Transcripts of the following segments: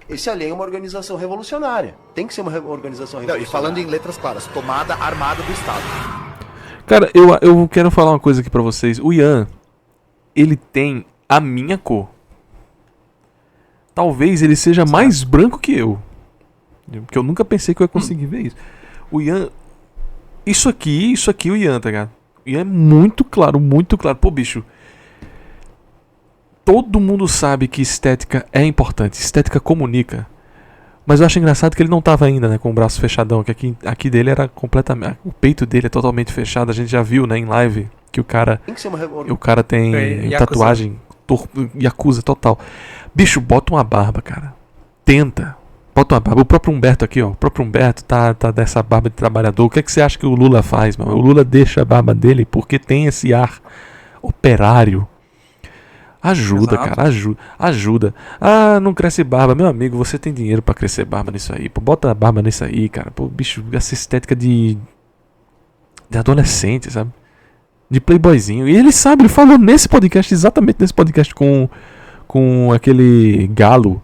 Esse além é uma organização revolucionária. Tem que ser uma organização revolucionária. Não, e falando em letras claras, tomada armada do Estado. Cara, eu quero falar uma coisa aqui pra vocês. O Ian, ele tem a minha cor. Talvez ele seja mais branco que eu. Porque eu nunca pensei que eu ia conseguir ver isso. O Ian... Isso aqui o Ian, tá ligado? O Ian é muito claro, muito claro. Pô, bicho... Todo mundo sabe que estética é importante. Estética comunica. Mas eu acho engraçado que ele não tava ainda, né? Com o braço fechadão. Que aqui dele era completamente... O peito dele é totalmente fechado. A gente já viu, né? Em live. Que o cara... O cara tem tatuagem... Yakuza total. Bicho, bota uma barba, cara. Tenta. Bota uma barba. O próprio Humberto aqui, ó. O próprio Humberto tá dessa barba de trabalhador. O que é que você acha que o Lula faz, mano? O Lula deixa a barba dele porque tem esse ar operário. Ajuda, exato. Cara, ajuda. Ah, não cresce barba. Meu amigo, você tem dinheiro pra crescer barba nisso aí. Pô, bota a barba nisso aí, cara. Pô, bicho, essa estética de adolescente, sabe? De playboyzinho. E ele sabe, ele falou nesse podcast, exatamente nesse podcast com aquele galo.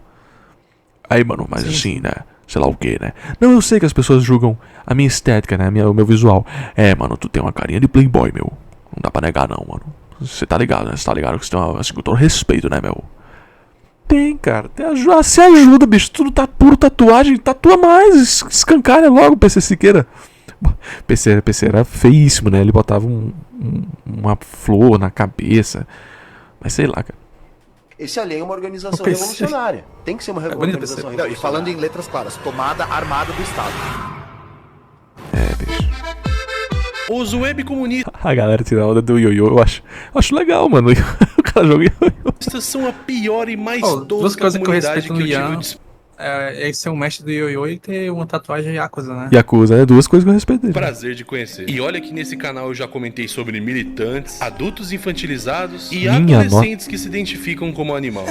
Aí, mano, mas sim. Assim, né? Sei lá o que, né? Não, eu sei que as pessoas julgam a minha estética, né? O meu visual. É, mano, tu tem uma carinha de playboy, meu. Não dá pra negar, não, mano. Você tá ligado, né? Você tá ligado que você tem assim, com todo respeito, né, meu? Tem, cara. Se ajuda, bicho. Tudo tá puro tatuagem. Tatua mais. Escancarha logo, PC Siqueira. PC era feíssimo, né? Ele botava uma flor na cabeça. Mas sei lá, cara. Esse além é uma organização revolucionária. Tem que ser uma organização revolucionária. E falando em letras claras, tomada armada do Estado. É, bicho. Os web comunistas. A galera tira a onda do ioiô, eu acho legal, mano. O cara joga ioiô. Estas são a pior e mais tosca comunidade que eu tive. É ser um mestre do ioiô e ter uma tatuagem Yakuza, né? Yakuza, é duas coisas que eu respeito dele. Prazer de conhecer. E olha que nesse canal eu já comentei sobre militantes, adultos infantilizados e adolescentes que se identificam como animal.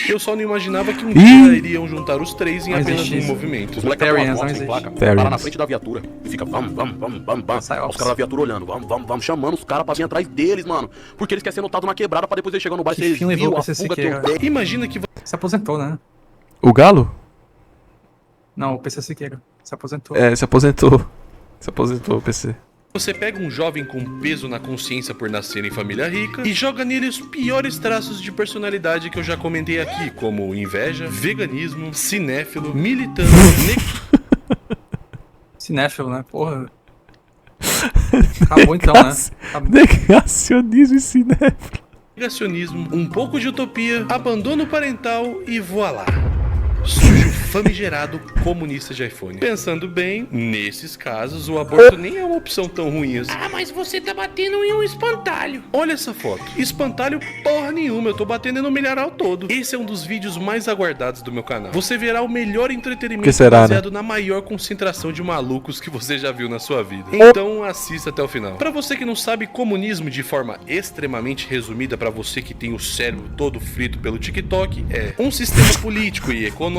Eu só não imaginava que um dia iriam juntar os três em apenas um movimento. Os moleques com as motos sem placa, para na frente da viatura e fica vamos. Os caras da viatura olhando, vamos, chamando os caras pra vir atrás deles, mano. Porque eles querem ser notados na quebrada pra depois eles chegar no bar e eles viram a fuga que eu dei. Imagina que se aposentou, né? O Galo? Não, o PC Siqueira. Se aposentou. É, se aposentou. O PC. Você pega um jovem com peso na consciência por nascer em família rica e joga nele os piores traços de personalidade que eu já comentei aqui, como inveja, veganismo, cinéfilo, militante, cinéfilo, né? Porra. Acabou então, né? Negacionismo e cinéfilo. Negacionismo, um pouco de utopia, abandono parental e voilá. Sujo famigerado comunista de iPhone. Pensando bem, nesses casos o aborto nem é uma opção tão ruim assim. Ah, mas você tá batendo em um espantalho. Olha essa foto. Espantalho porra nenhuma, eu tô batendo no milharal todo. Esse é um dos vídeos mais aguardados do meu canal. Você verá o melhor entretenimento baseado na maior concentração de malucos que você já viu na sua vida. Então assista até o final. Pra você que não sabe comunismo de forma extremamente resumida, pra você que tem o cérebro todo frito pelo TikTok, é um sistema político e econômico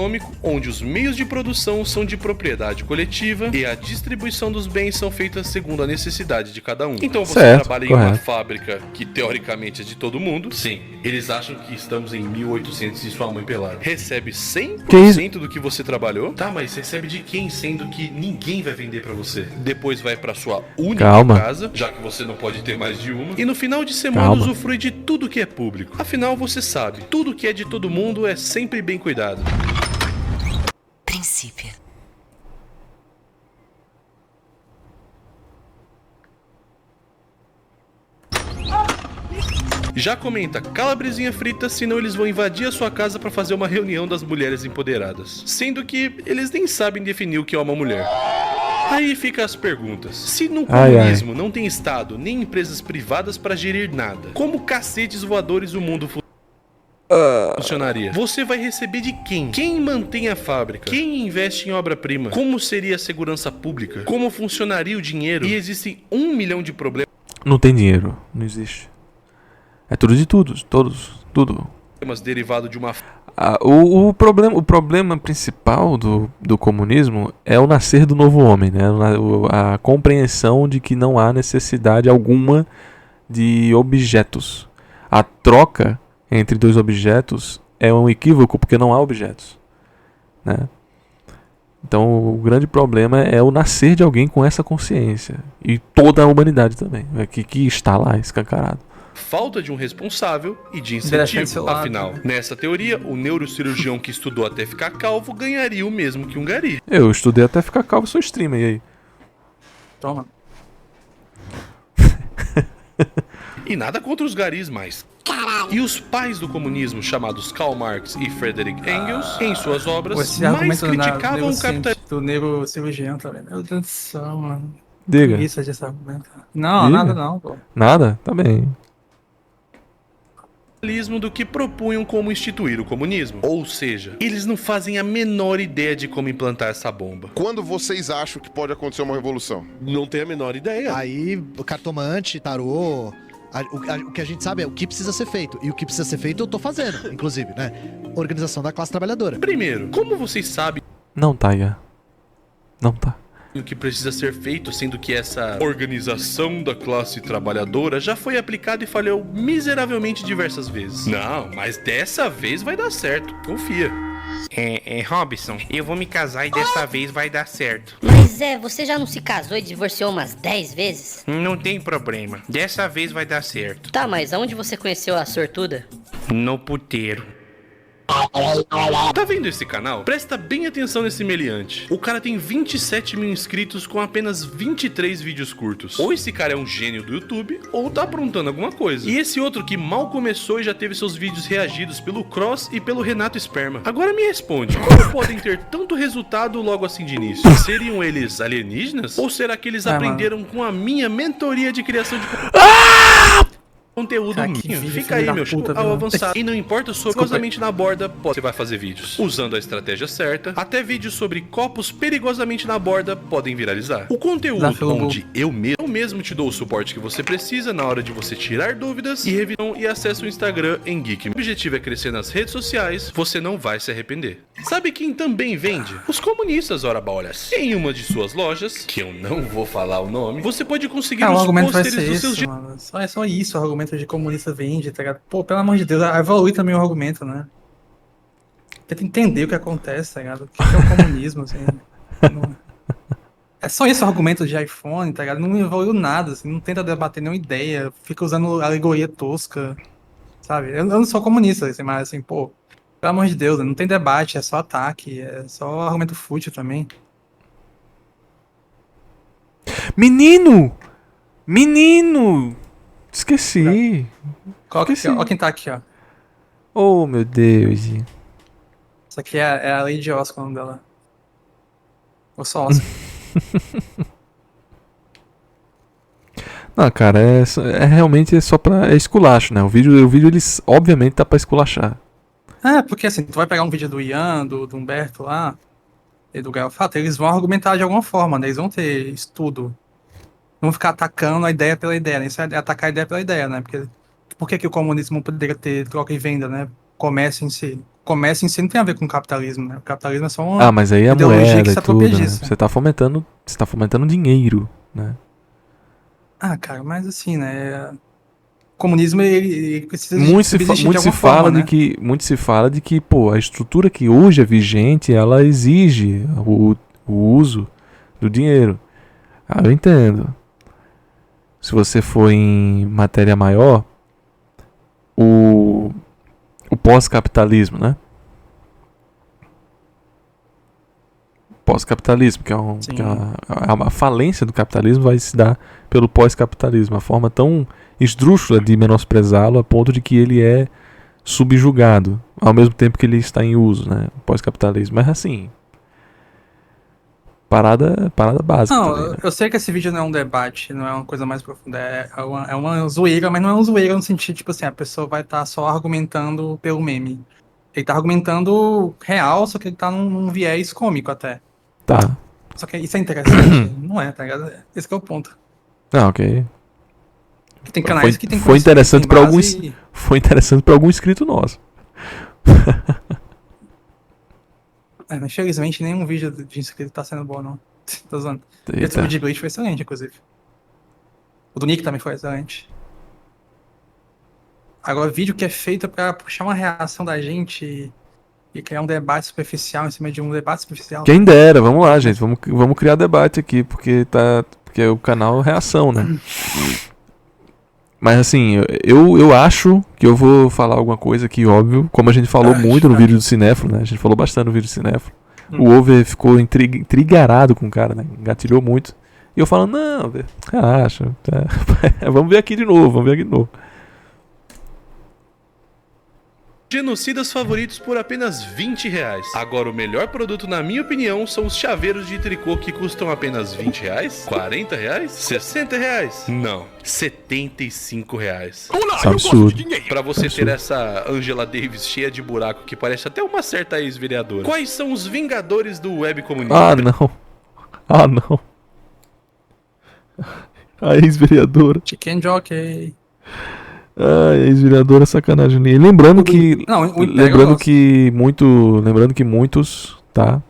onde os meios de produção são de propriedade coletiva e a distribuição dos bens são feitas segundo a necessidade de cada um. Então você trabalha em uma fábrica que teoricamente é de todo mundo. Sim, eles acham que estamos em 1800 e sua mãe pelada. Recebe 100% do que você trabalhou? Tá, mas recebe de quem, sendo que ninguém vai vender pra você? Depois vai pra sua única casa, já que você não pode ter mais de uma. E no final de semana usufrui de tudo que é público. Afinal, você sabe, tudo que é de todo mundo é sempre bem cuidado. Princípio. Já comenta calabresinha frita, senão eles vão invadir a sua casa pra fazer uma reunião das mulheres empoderadas. Sendo que eles nem sabem definir o que é uma mulher. Aí fica as perguntas. Se no comunismo não tem Estado nem empresas privadas pra gerir nada, como cacetes voadores o mundo funcionaria? Você vai receber de quem? Quem mantém a fábrica? Quem investe em obra-prima? Como seria a segurança pública? Como funcionaria o dinheiro? E existem 1 milhão de problemas. Não tem dinheiro, não existe. É tudo de tudo. Derivado de uma... O problema principal do comunismo é o nascer do novo homem, né? A compreensão de que não há necessidade alguma de objetos. A troca entre dois objetos é um equívoco porque não há objetos, né? Então o grande problema é o nascer de alguém com essa consciência. E toda a humanidade também, que está lá escancarado. Falta de um responsável e de incentivo. Afinal, nessa teoria, o neurocirurgião que estudou até ficar calvo ganharia o mesmo que um gari. Eu estudei até ficar calvo, sou streamer, e aí? Toma. E nada contra os garis mais. E os pais do comunismo, chamados Karl Marx e Friedrich Engels, em suas obras, mais criticavam o capitalismo. Do neurocirurgião também. Meu Deus do céu, mano. Diga. Isso desse argumento. Não, Diga. nada não, pô. Nada? Tá bem. Do que propunham como instituir o comunismo. Ou seja, eles não fazem a menor ideia de como implantar essa bomba. Quando vocês acham que pode acontecer uma revolução? Não tem a menor ideia. Aí, o cartomante, tarô... O que a gente sabe é o que precisa ser feito. E o que precisa ser feito eu tô fazendo, inclusive, né? Organização da classe trabalhadora. Primeiro, como vocês sabem Não tá, Ian. Não tá. o que precisa ser feito, sendo que essa organização da classe trabalhadora já foi aplicada e falhou miseravelmente diversas vezes? Não, mas dessa vez vai dar certo, confia. Robson, eu vou me casar e dessa vez vai dar certo. Mas você já não se casou e divorciou umas 10 vezes? Não tem problema, dessa vez vai dar certo. Tá, mas aonde você conheceu a sortuda? No puteiro. Tá vendo esse canal? Presta bem atenção nesse meliante. O cara tem 27 mil inscritos com apenas 23 vídeos curtos. Ou esse cara é um gênio do YouTube, ou tá aprontando alguma coisa. E esse outro que mal começou e já teve seus vídeos reagidos pelo Cross e pelo Renato Esperma. Agora me responde, como podem ter tanto resultado logo assim de início? Seriam eles alienígenas? Ou será que eles aprenderam com a minha mentoria de criação de conteúdo minho? Fica aí, meu show, ao avançar. E não importa sobre perigosamente na borda, você vai fazer vídeos. Usando a estratégia certa, até vídeos sobre copos perigosamente na borda podem viralizar. O conteúdo onde eu mesmo te dou o suporte que você precisa na hora de você tirar dúvidas e revisão e acessa o Instagram em Geek. O objetivo é crescer nas redes sociais, você não vai se arrepender. Sabe quem também vende? Os comunistas, ora bolas. Em uma de suas lojas, que eu não vou falar o nome, você pode conseguir os pôsteres dos seus... É só isso, o argumento de comunista vende, tá ligado? Pô, pelo amor de Deus, evolui também o argumento, né? Tenta entender o que acontece, tá ligado? O que é o comunismo, assim. Não... É só esse o argumento de iPhone, tá ligado? Não evoluiu nada, assim, não tenta debater nenhuma ideia, fica usando alegoria tosca, sabe? Eu não sou comunista, assim, mas assim, pô, pelo amor de Deus, não tem debate, é só ataque, é só argumento fútil também. Menino! Menino! Esqueci. Ó quem tá aqui, ó. Oh, meu Deus. Isso aqui é a Lady Oscar, o nome dela. Ou só Oscar. Não, cara, realmente só pra... É esculacho, né? O vídeo eles, obviamente, tá pra esculachar. Porque assim, tu vai pegar um vídeo do Ian, do Humberto lá, e do Gael Fato, eles vão argumentar de alguma forma, né? Eles vão ter estudo. Não vão ficar atacando a ideia pela ideia, né? Isso é atacar a ideia pela ideia, né? Porque por que o comunismo poderia ter troca e venda, né? Comércio em si. Comércio em si não tem a ver com o capitalismo, né? O capitalismo é só uma mas aí a ideologia moeda que se e apropria tudo, né? disso. Você tá fomentando dinheiro, né? Cara, mas assim, né? O comunismo, ele precisa muito se fala de que, pô, a estrutura que hoje é vigente, ela exige o uso do dinheiro. Eu entendo. Se você for em matéria maior, o pós-capitalismo, né? Pós-capitalismo, que é a falência do capitalismo vai se dar pelo pós-capitalismo, a forma tão esdrúxula de menosprezá-lo a ponto de que ele é subjugado, ao mesmo tempo que ele está em uso, né? O pós-capitalismo. Mas assim, parada básica. Não, também, né? eu sei que esse vídeo não é um debate, não é uma coisa mais profunda, é uma zoeira, mas não é uma zoeira no sentido, tipo assim, a pessoa vai estar só argumentando pelo meme. Ele tá argumentando real, só que ele tá num viés cômico até. Tá. Só que isso é interessante? Não é, tá ligado? Esse que é o ponto. Ok. Tem canais que tem foi interessante para alguns. e... Foi interessante para algum inscrito nosso. Mas infelizmente nenhum vídeo de inscrito tá sendo bom, não. Tô zoando. Esse vídeo de Bleach foi excelente, inclusive. O do Nick também foi excelente. Agora, vídeo que é feito pra puxar uma reação da gente e criar um debate superficial em cima de um debate superficial. Quem dera, vamos lá, gente. Vamos criar debate aqui, porque o canal é reação, né? Mas assim, eu acho que eu vou falar alguma coisa aqui, óbvio. Como a gente falou muito no vídeo do Cinéfilo, né? A gente falou bastante no vídeo do Cinéfilo. O Over ficou intrigarado com o cara, né? Engatilhou muito. E eu falo, não, velho, relaxa. Vamos ver aqui de novo, Genocidas favoritos por apenas R$20. Agora, o melhor produto, na minha opinião, são os chaveiros de tricô que custam apenas R$20, R$40, R$60. Não, R$75. Isso é absurdo. Pra você ter essa Angela Davis cheia de buraco que parece até uma certa ex-vereadora. Quais são os vingadores do web comunista? Ah, não. A ex-vereadora. Chicken Jockey. Ex-vereadora é sacanagem. Lembrando que muitos, tá?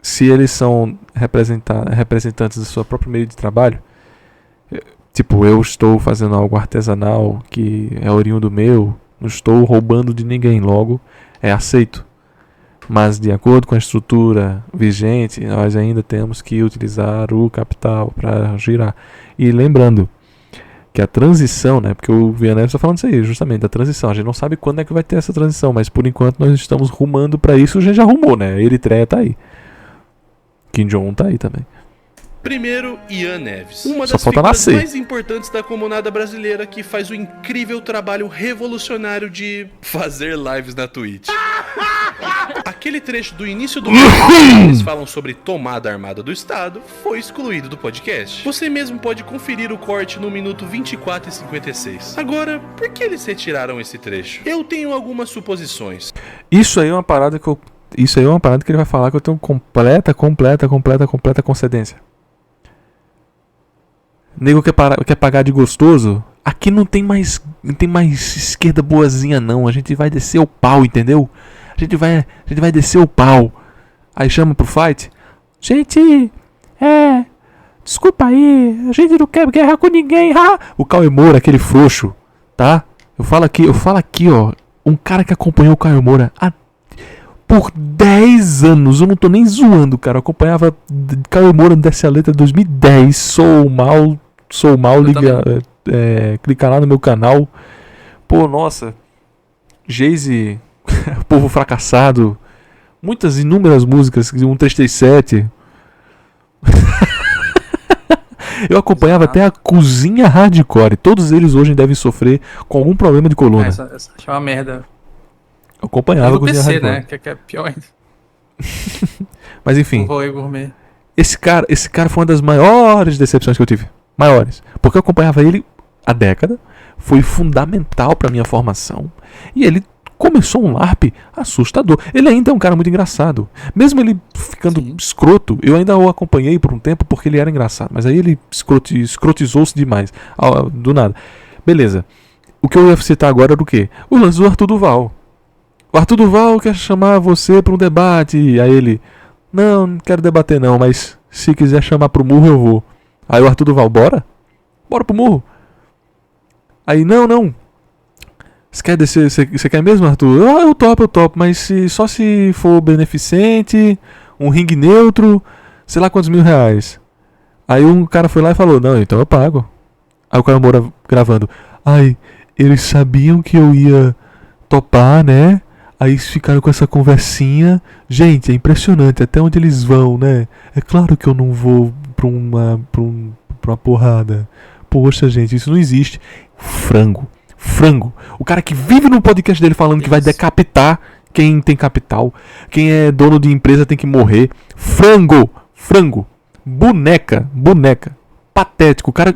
Se eles são representantes do seu próprio meio de trabalho, tipo, eu estou fazendo algo artesanal que é oriundo meu, não estou roubando de ninguém, logo é aceito. Mas de acordo com a estrutura vigente, nós ainda temos que utilizar o capital para girar. E lembrando que a transição, né? Porque o Vianney está falando isso aí, justamente, da transição. A gente não sabe quando é que vai ter essa transição, mas por enquanto nós estamos rumando para isso. A gente já arrumou, né? A Eritreia tá aí. Kim Jong-un tá aí também. Primeiro, Ian Neves, uma das figuras mais importantes da comunidade brasileira, que faz o incrível trabalho revolucionário de fazer lives na Twitch. Aquele trecho do início do vídeo que eles falam sobre tomada armada do Estado foi excluído do podcast. Você mesmo pode conferir o corte no minuto 24 e 56. Agora, por que eles retiraram esse trecho? Eu tenho algumas suposições. Isso aí é uma parada que ele vai falar que eu tenho completa concedência. Nego quer pagar de gostoso. Aqui não tem mais esquerda boazinha não. A gente vai descer o pau, entendeu? A gente vai descer o pau. Aí chama pro fight. Gente, desculpa aí, a gente não quer guerra com ninguém. O Cauê Moura, aquele frouxo, tá? Eu falo aqui, ó, um cara que acompanhou o Cauê Moura por 10 anos, eu não tô nem zoando, cara. Eu acompanhava Cauê Moura dessa letra 2010. Sou mal, clica lá no meu canal. Pô, nossa. Jay-Z, Povo Fracassado. Inúmeras músicas, 1337. Eu acompanhava até a Cozinha Hardcore. Todos eles hoje devem sofrer com algum problema de coluna. Essa é uma merda. Eu acompanhava o PC, né? Que é pior ainda. Mas enfim. Gourmet. Esse cara foi uma das maiores decepções que eu tive. Maiores. Porque eu acompanhava ele há década. Foi fundamental pra minha formação. E ele começou um LARP assustador. Ele ainda é um cara muito engraçado. Mesmo ele ficando escroto, eu ainda o acompanhei por um tempo porque ele era engraçado. Mas aí ele escrotizou-se demais. Do nada. Beleza. O que eu ia citar agora era o quê? O lance do Arthur Duval. O Arthur Duval quer chamar você para um debate. Aí ele, não quero debater não, mas se quiser chamar pro murro eu vou. Aí o Arthur Duval, bora pro murro. Aí, não. Você quer descer, você quer mesmo, Arthur? Eu topo, mas só se for beneficente, um ringue neutro, sei lá quantos R$1.000. Aí um cara foi lá e falou, não, então eu pago. Aí o cara Moura gravando, eles sabiam que eu ia topar, né? Aí ficaram com essa conversinha. Gente, é impressionante até onde eles vão, né? É claro que eu não vou pra uma porrada. Poxa, gente, isso não existe. Frango. O cara que vive no podcast dele falando que vai decapitar quem tem capital. Quem é dono de empresa tem que morrer. Frango. Boneca. Patético. O cara,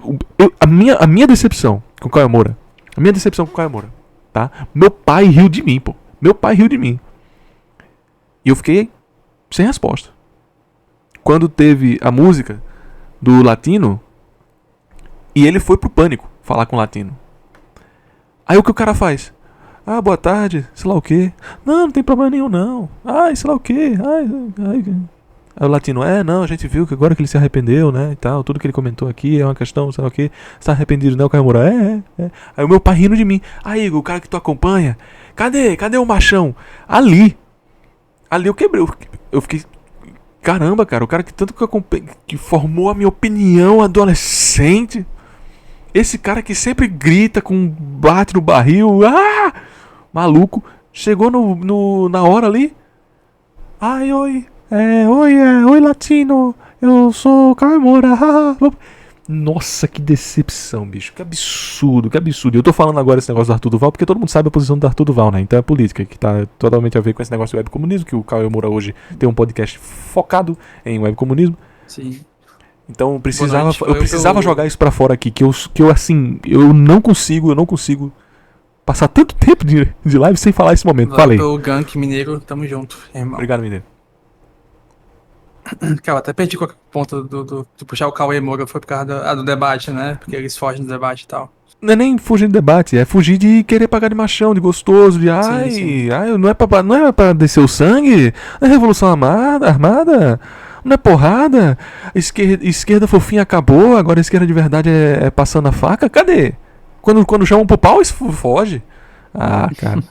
a minha decepção com o Cauê Moura. Tá? Meu pai riu de mim, pô. E eu fiquei sem resposta. Quando teve a música do Latino, e ele foi pro Pânico falar com o Latino. Aí o que o cara faz? Boa tarde, sei lá o quê. Não tem problema nenhum não. Sei lá o quê. Aí o Latino, não, a gente viu que agora que ele se arrependeu, né, e tal, tudo que ele comentou aqui é uma questão, sei lá o que, você tá arrependido, né, o Caio Moura, é. Aí o meu pai rindo de mim, aí Igor, o cara que tu acompanha, cadê o machão? Ali eu quebrei, eu fiquei, caramba, cara, o cara que tanto que eu acompanho, que formou a minha opinião adolescente, esse cara que sempre grita, bate no barril, maluco, chegou na hora ali, ai, oi, oi Latino, eu sou o Caio Moura. Nossa, que decepção, bicho, que absurdo. Eu tô falando agora esse negócio do Arthur Duval porque todo mundo sabe a posição do Arthur Duval, né? Então é política, que tá totalmente a ver com esse negócio de webcomunismo, que o Caio Moura hoje tem um podcast focado em webcomunismo. Sim. Então eu precisava jogar isso pra fora aqui, que eu assim, eu não consigo passar tanto tempo de live sem falar esse momento. Falei. O Gank Mineiro, tamo junto, irmão. Obrigado, Mineiro. Cara, até perdi qualquer ponto de puxar o Cauê Moura, foi por causa do debate, né? Porque eles fogem do debate e tal. Não é nem fugir do debate, é fugir de querer pagar de machão, de gostoso, de sim. Não é pra descer o sangue, não é revolução armada, não é porrada, esquerda fofinha acabou, agora a esquerda de verdade é passando a faca, cadê? Quando chamam pro pau, isso foge. Cara.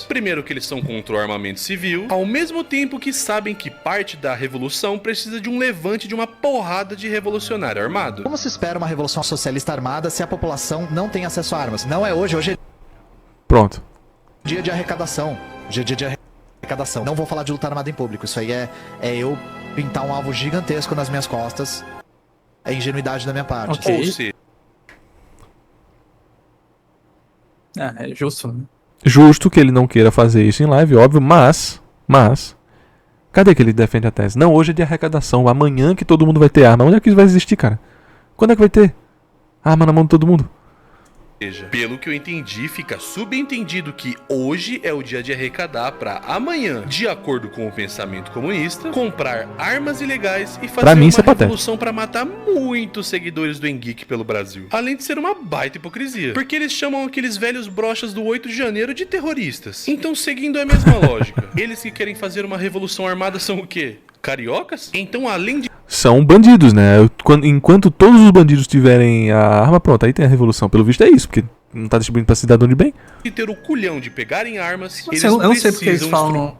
Primeiro que eles são contra o armamento civil, ao mesmo tempo que sabem que parte da revolução precisa de um levante de uma porrada de revolucionário armado. Como se espera uma revolução socialista armada se a população não tem acesso a armas? Não é hoje é Pronto. dia de arrecadação. Dia de arrecadação. Não vou falar de luta armada em público, isso aí é eu pintar um alvo gigantesco nas minhas costas. É ingenuidade da minha parte. Ok. Ou seja, É justo, né? Justo que ele não queira fazer isso em live, óbvio, mas cadê que ele defende a tese? Não, hoje é de arrecadação, amanhã que todo mundo vai ter arma. Onde é que isso vai existir, cara? Quando é que vai ter arma na mão de todo mundo? pelo que eu entendi, fica subentendido que hoje é o dia de arrecadar pra amanhã, de acordo com o pensamento comunista, comprar armas ilegais e fazer uma revolução pra matar muitos seguidores do Engeek pelo Brasil. Além de ser uma baita hipocrisia, porque eles chamam aqueles velhos brochas do 8 de janeiro de terroristas. Então, seguindo a mesma lógica, eles que querem fazer uma revolução armada são o quê? Cariocas? Então, além de... São bandidos, né? Enquanto todos os bandidos tiverem a arma, pronto, aí tem a revolução. Pelo visto é isso, porque não tá distribuindo pra cidadão de bem. E ter o culhão de pegarem armas, eles eu não sei porque eles falam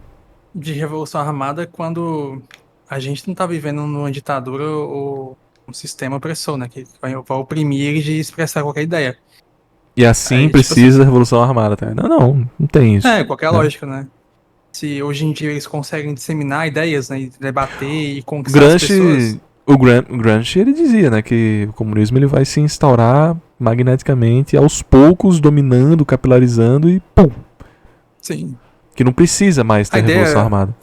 de revolução armada quando a gente não tá vivendo numa ditadura ou um sistema opressor, né? Que vai oprimir eles de expressar qualquer ideia. E assim aí, precisa da revolução armada, tá? Não tem isso. Qualquer lógica, né? Se hoje em dia eles conseguem disseminar ideias, né, e debater e conquistar as pessoas. O Gramsci, ele dizia, né, que o comunismo ele vai se instaurar magneticamente, aos poucos, dominando, capilarizando e pum. Sim. Que não precisa mais ter revolução armada.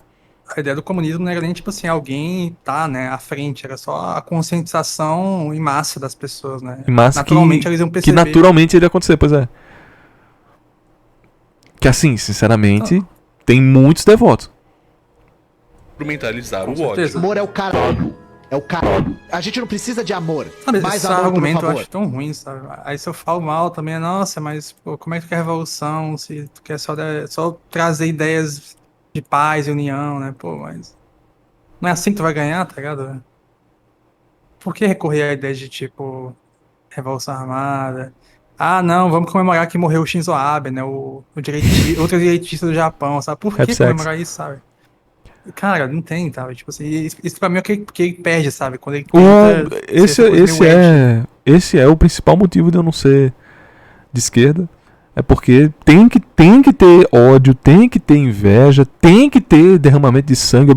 A ideia do comunismo não era nem, tipo assim, alguém tá, né, à frente, era só a conscientização em massa das pessoas, né. Em massa naturalmente eles iam perceber. Que naturalmente iria acontecer, pois é. Que assim, sinceramente... Tem muitos devotos. Instrumentalizar o ódio. Amor é o caralho. É o caralho. A gente não precisa de amor. Sabe, mais esse amor, argumento por favor. eu acho tão ruim, sabe? Aí se eu falo mal também, nossa, mas pô, como é que tu quer revolução se tu quer só trazer ideias de paz e união, né? Pô, mas não é assim que tu vai ganhar, tá ligado? Por que recorrer a ideias de tipo revolução armada? Ah, não, vamos comemorar que morreu o Shinzo Abe, né? Outro direitista do Japão, sabe? Por que comemorar isso, sabe? Cara, não tem, tá? Tipo assim, isso pra mim é o que ele perde, sabe? Quando ele esse é o principal motivo de eu não ser de esquerda. É porque tem que ter ódio, tem que ter inveja, tem que ter derramamento de sangue,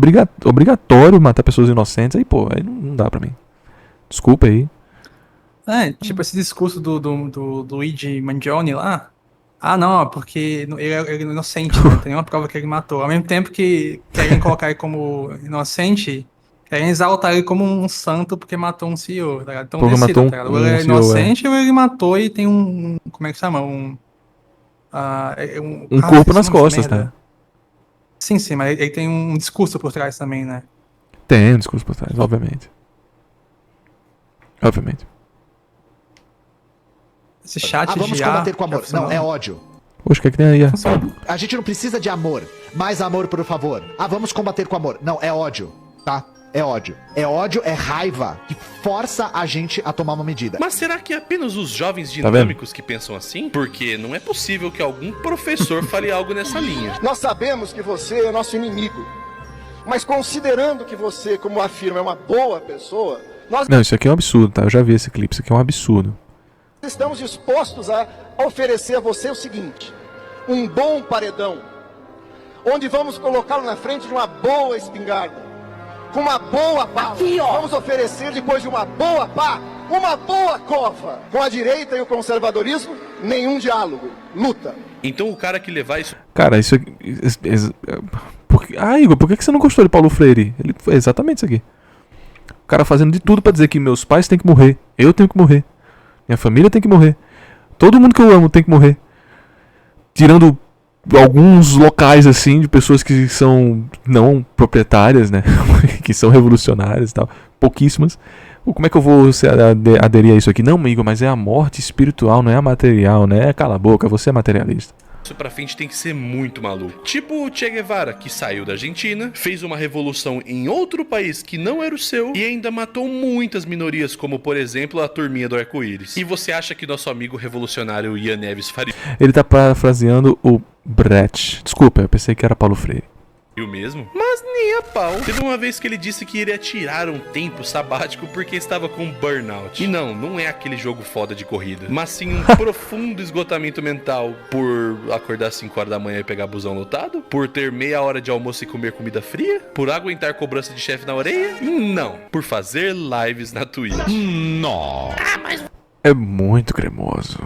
obrigatório matar pessoas inocentes. Aí, pô, aí não dá pra mim. Desculpa aí. Tipo esse discurso do Luigi Mangione lá. Ah, não, porque ele é inocente, não tem nenhuma prova que ele matou. Ao mesmo tempo que querem colocar ele como inocente, querem exaltar ele como um santo porque matou um CEO, tá ligado? Então, decida, tá ligado? Ou ele é inocente ou ele matou e tem um... Como é que chama? Um corpo nas costas, né? Sim, mas ele tem um discurso por trás também, né? Tem um discurso por trás, obviamente. Obviamente. Esse chat vamos combater com amor. Não, é ódio. Poxa, o que é que tem aí? A gente não precisa de amor. Mais amor, por favor. Vamos combater com amor. Não, é ódio, tá? É ódio. É ódio, é raiva que força a gente a tomar uma medida. Mas será que é apenas os jovens dinâmicos que pensam assim? Porque não é possível que algum professor fale algo nessa linha. Nós sabemos que você é nosso inimigo. Mas considerando que você, como afirma, é uma boa pessoa, nós Não, isso aqui é um absurdo, tá? Eu já vi esse clipe, isso aqui é um absurdo. estamos dispostos a oferecer a você o seguinte: um bom paredão, onde vamos colocá-lo na frente de uma boa espingarda, com uma boa pá. Vamos oferecer, depois de uma boa pá, uma boa cova. Com a direita e o conservadorismo, nenhum diálogo, luta. Então o cara que levar isso... Cara, isso aqui... Igor, por que você não gostou de Paulo Freire? Ele foi exatamente isso aqui. O cara fazendo de tudo pra dizer que meus pais têm que morrer, eu tenho que morrer, minha família tem que morrer, todo mundo que eu amo tem que morrer. Tirando alguns locais, assim, de pessoas que são não proprietárias, né? Que são revolucionárias e tal. Pouquíssimas. Como é que eu vou aderir a isso aqui? Não, amigo, mas é a morte espiritual, não é a material, né? Cala a boca, você é materialista. Isso pra frente tem que ser muito maluco. Tipo o Che Guevara, que saiu da Argentina, fez uma revolução em outro país que não era o seu e ainda matou muitas minorias, como por exemplo a turminha do arco-íris. E você acha que nosso amigo revolucionário Ian Neves faria Ele tá parafraseando o Brecht. Desculpa, eu pensei que era Paulo Freire. o mesmo? Mas nem a pau. Teve uma vez que ele disse que iria tirar um tempo sabático porque estava com burnout. E não é aquele jogo foda de corrida, mas sim um profundo esgotamento mental por acordar às 5 horas da manhã e pegar busão lotado, por ter meia hora de almoço e comer comida fria, por aguentar cobrança de chefe na orelha, e não, por fazer lives na Twitch. É muito cremoso.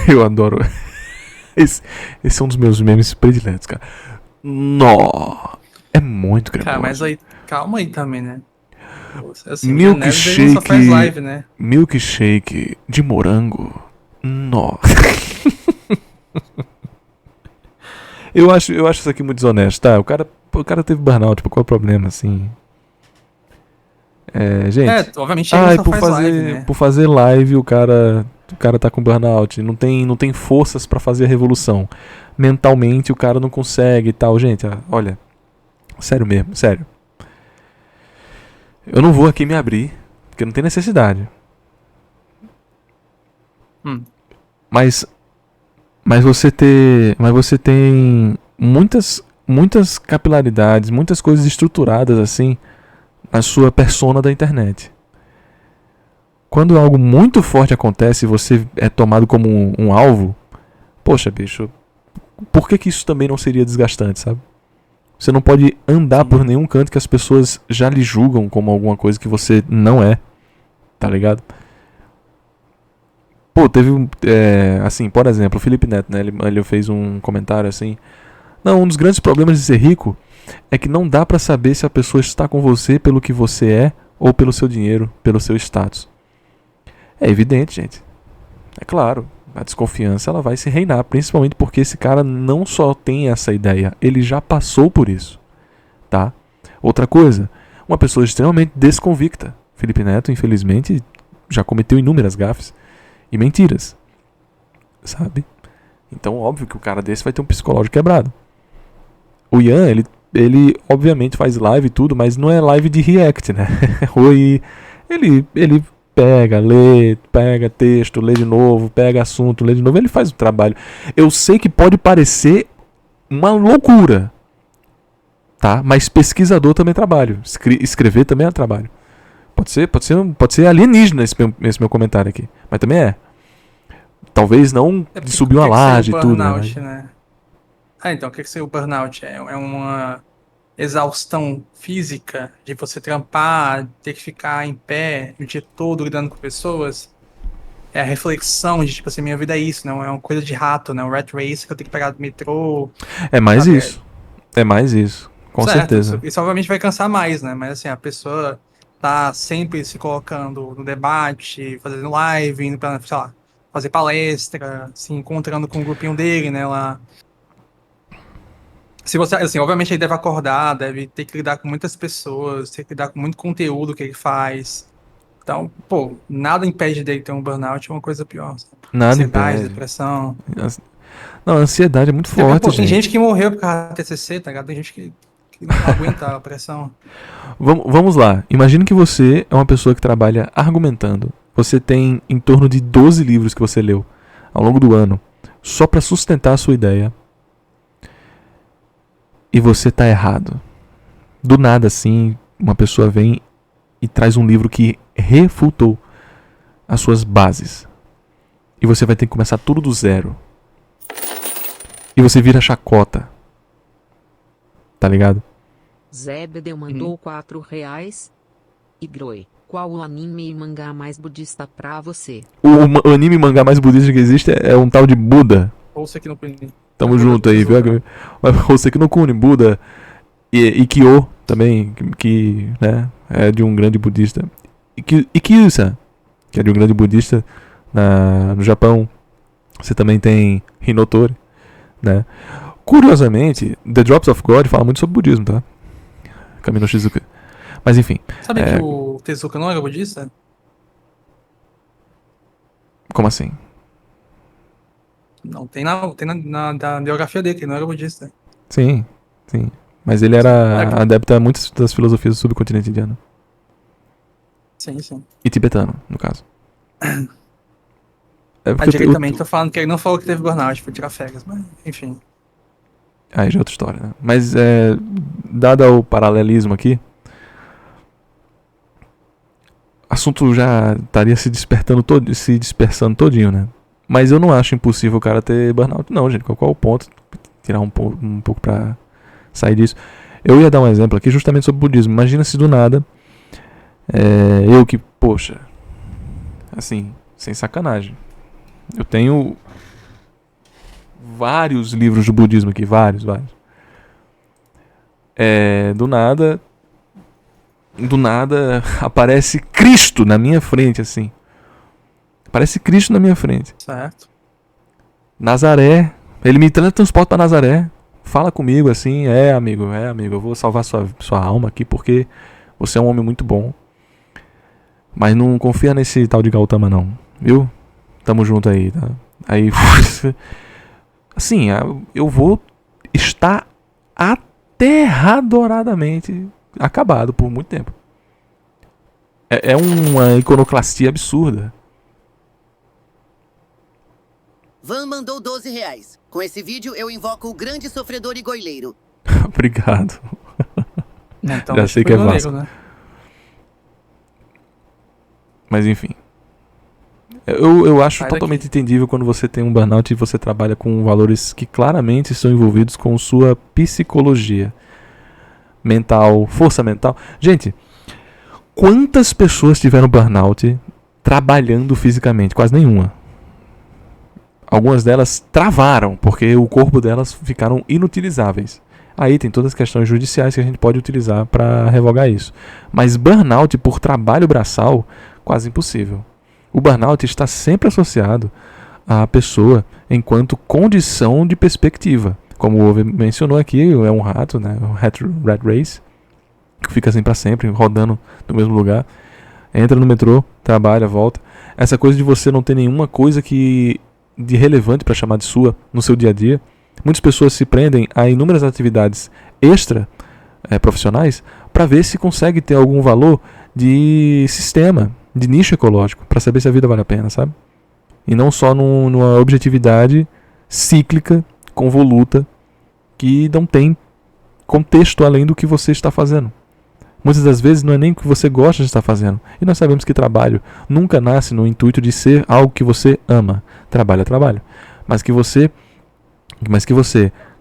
Eu adoro. Esse é um dos meus memes prediletos, cara. Nó. É muito cremoso. Cara, mas aí, calma aí também, né? Assim, Milkshake. só faz live, né? Milkshake de morango. Nó. eu acho isso aqui muito desonesto, tá? O cara teve burnout, tipo, qual é o problema, assim? Gente. Obviamente ele só faz live, né? Por fazer live, o cara tá com burnout, não tem forças pra fazer a revolução. Mentalmente o cara não consegue e tal. Gente, olha, sério mesmo, sério. Eu não vou aqui me abrir, porque não tem necessidade. Mas você tem muitas capilaridades, muitas coisas estruturadas assim na sua persona da internet. Quando algo muito forte acontece e você é tomado como um alvo, poxa, bicho, por que isso também não seria desgastante, sabe? Você não pode andar por nenhum canto que as pessoas já lhe julgam como alguma coisa que você não é, tá ligado? Pô, teve assim, por exemplo, o Felipe Neto, né? Ele fez um comentário assim: não, um dos grandes problemas de ser rico é que não dá pra saber se a pessoa está com você pelo que você é ou pelo seu dinheiro, pelo seu status. É evidente, gente. É claro, a desconfiança ela vai se reinar, principalmente porque esse cara não só tem essa ideia, ele já passou por isso, tá? Outra coisa, uma pessoa extremamente desconvicta. Felipe Neto, infelizmente, já cometeu inúmeras gafes e mentiras, sabe? Então, óbvio que o cara desse vai ter um psicológico quebrado. O Ian, ele obviamente faz live e tudo, mas não é live de react, né? Ele pega, lê, pega texto, lê de novo, pega assunto, lê de novo, ele faz o trabalho. Eu sei que pode parecer uma loucura, tá? Mas pesquisador também é trabalho, escrever também é trabalho. Pode ser alienígena esse meu comentário aqui, mas também é. Talvez não de subir uma laje e tudo, né? Então, o que seria o burnout? É uma exaustão física de você trampar, ter que ficar em pé o dia todo lidando com pessoas. É a reflexão de, tipo assim, minha vida é isso, não é uma coisa de rato, né? Um rat race que eu tenho que pegar do metrô. É mais isso. É mais isso, com certeza. Isso obviamente vai cansar mais, né? Mas assim, a pessoa tá sempre se colocando no debate, fazendo live, indo pra, sei lá, fazer palestra, se encontrando com o grupinho dele, né, lá. Se você, assim, obviamente ele deve acordar, deve ter que lidar com muitas pessoas, ter que lidar com muito conteúdo que ele faz. Então, pô, nada impede dele ter um burnout, é uma coisa pior. Sabe? Nada ansiedade, impede. Depressão. Não, a ansiedade é muito forte, Tem gente que morreu por causa do TCC, tá ligado? Tem gente que não aguentar a pressão. Vamos lá. Imagine que você é uma pessoa que trabalha argumentando. Você tem em torno de 12 livros que você leu ao longo do ano, só para sustentar a sua ideia. E você tá errado. Do nada, assim, uma pessoa vem e traz um livro que refutou as suas bases. E você vai ter que começar tudo do zero. E você vira chacota. Tá ligado? Zebedeu mandou R$4. E Groi, qual o anime e mangá mais budista pra você? O anime e mangá mais budista que existe é um tal de Buda. Ouça aqui no Kuni. Tamo junto aí, viu? Ouça aqui no Kuni, Buda. E Kyo também, que né, é de um grande budista. E Kyusa, que é de um grande budista no Japão. Você também tem Hinotori, né? Curiosamente, The Drops of God fala muito sobre budismo, tá? Kami no Shizuku. Mas enfim. Sabe que o Tezuka não era budista? Como assim? Não, tem na biografia dele, que ele não era budista. Sim, sim. Mas ele era adepto a muitas das filosofias do subcontinente indiano. Sim, sim. E tibetano, no caso. A direita também tá falando que ele não falou que teve burnout por tirar férias, mas enfim. Aí já é outra história, né? Mas, dado o paralelismo aqui, o assunto já estaria se dispersando todinho, né? Mas eu não acho impossível o cara ter burnout, não, gente. Qual é o ponto? Tirar um pouco pra sair disso. Eu ia dar um exemplo aqui justamente sobre o budismo. Imagina se do nada, eu que, poxa, assim, sem sacanagem, eu tenho vários livros de budismo aqui, vários. Do nada aparece Cristo na minha frente, assim. Aparece Cristo na minha frente. Certo. Nazaré, ele me transporta para Nazaré, fala comigo assim, amigo, eu vou salvar sua alma aqui porque você é um homem muito bom. Mas não confia nesse tal de Gautama não, viu? Tamo junto aí, tá? Aí, assim, eu vou estar aterradoradamente acabado por muito tempo. É uma iconoclastia absurda. Van mandou R$12. Com esse vídeo eu invoco o grande sofredor e goileiro. Obrigado. Então, já sei que é Vasco. Né? Mas enfim. Eu acho totalmente entendível quando você tem um burnout e você trabalha com valores que claramente estão envolvidos com sua psicologia mental, força mental. Gente, quantas pessoas tiveram burnout trabalhando fisicamente? Quase nenhuma. Algumas delas travaram, porque o corpo delas ficaram inutilizáveis. Aí tem todas as questões judiciais que a gente pode utilizar para revogar isso. Mas burnout por trabalho braçal, quase impossível. O burnout está sempre associado à pessoa enquanto condição de perspectiva. Como o Ove mencionou aqui, é um rato, né? O rat race, que fica assim para sempre, rodando no mesmo lugar. Entra no metrô, trabalha, volta. Essa coisa de você não ter nenhuma coisa de relevante para chamar de sua no seu dia a dia. Muitas pessoas se prendem a inúmeras atividades extra profissionais para ver se consegue ter algum valor de sistema, de nicho ecológico, para saber se a vida vale a pena, sabe? E não só numa objetividade cíclica, convoluta, que não tem contexto além do que você está fazendo. Muitas das vezes não é nem o que você gosta de estar fazendo. E nós sabemos que trabalho nunca nasce no intuito de ser algo que você ama. Trabalho é trabalho. Mas que você,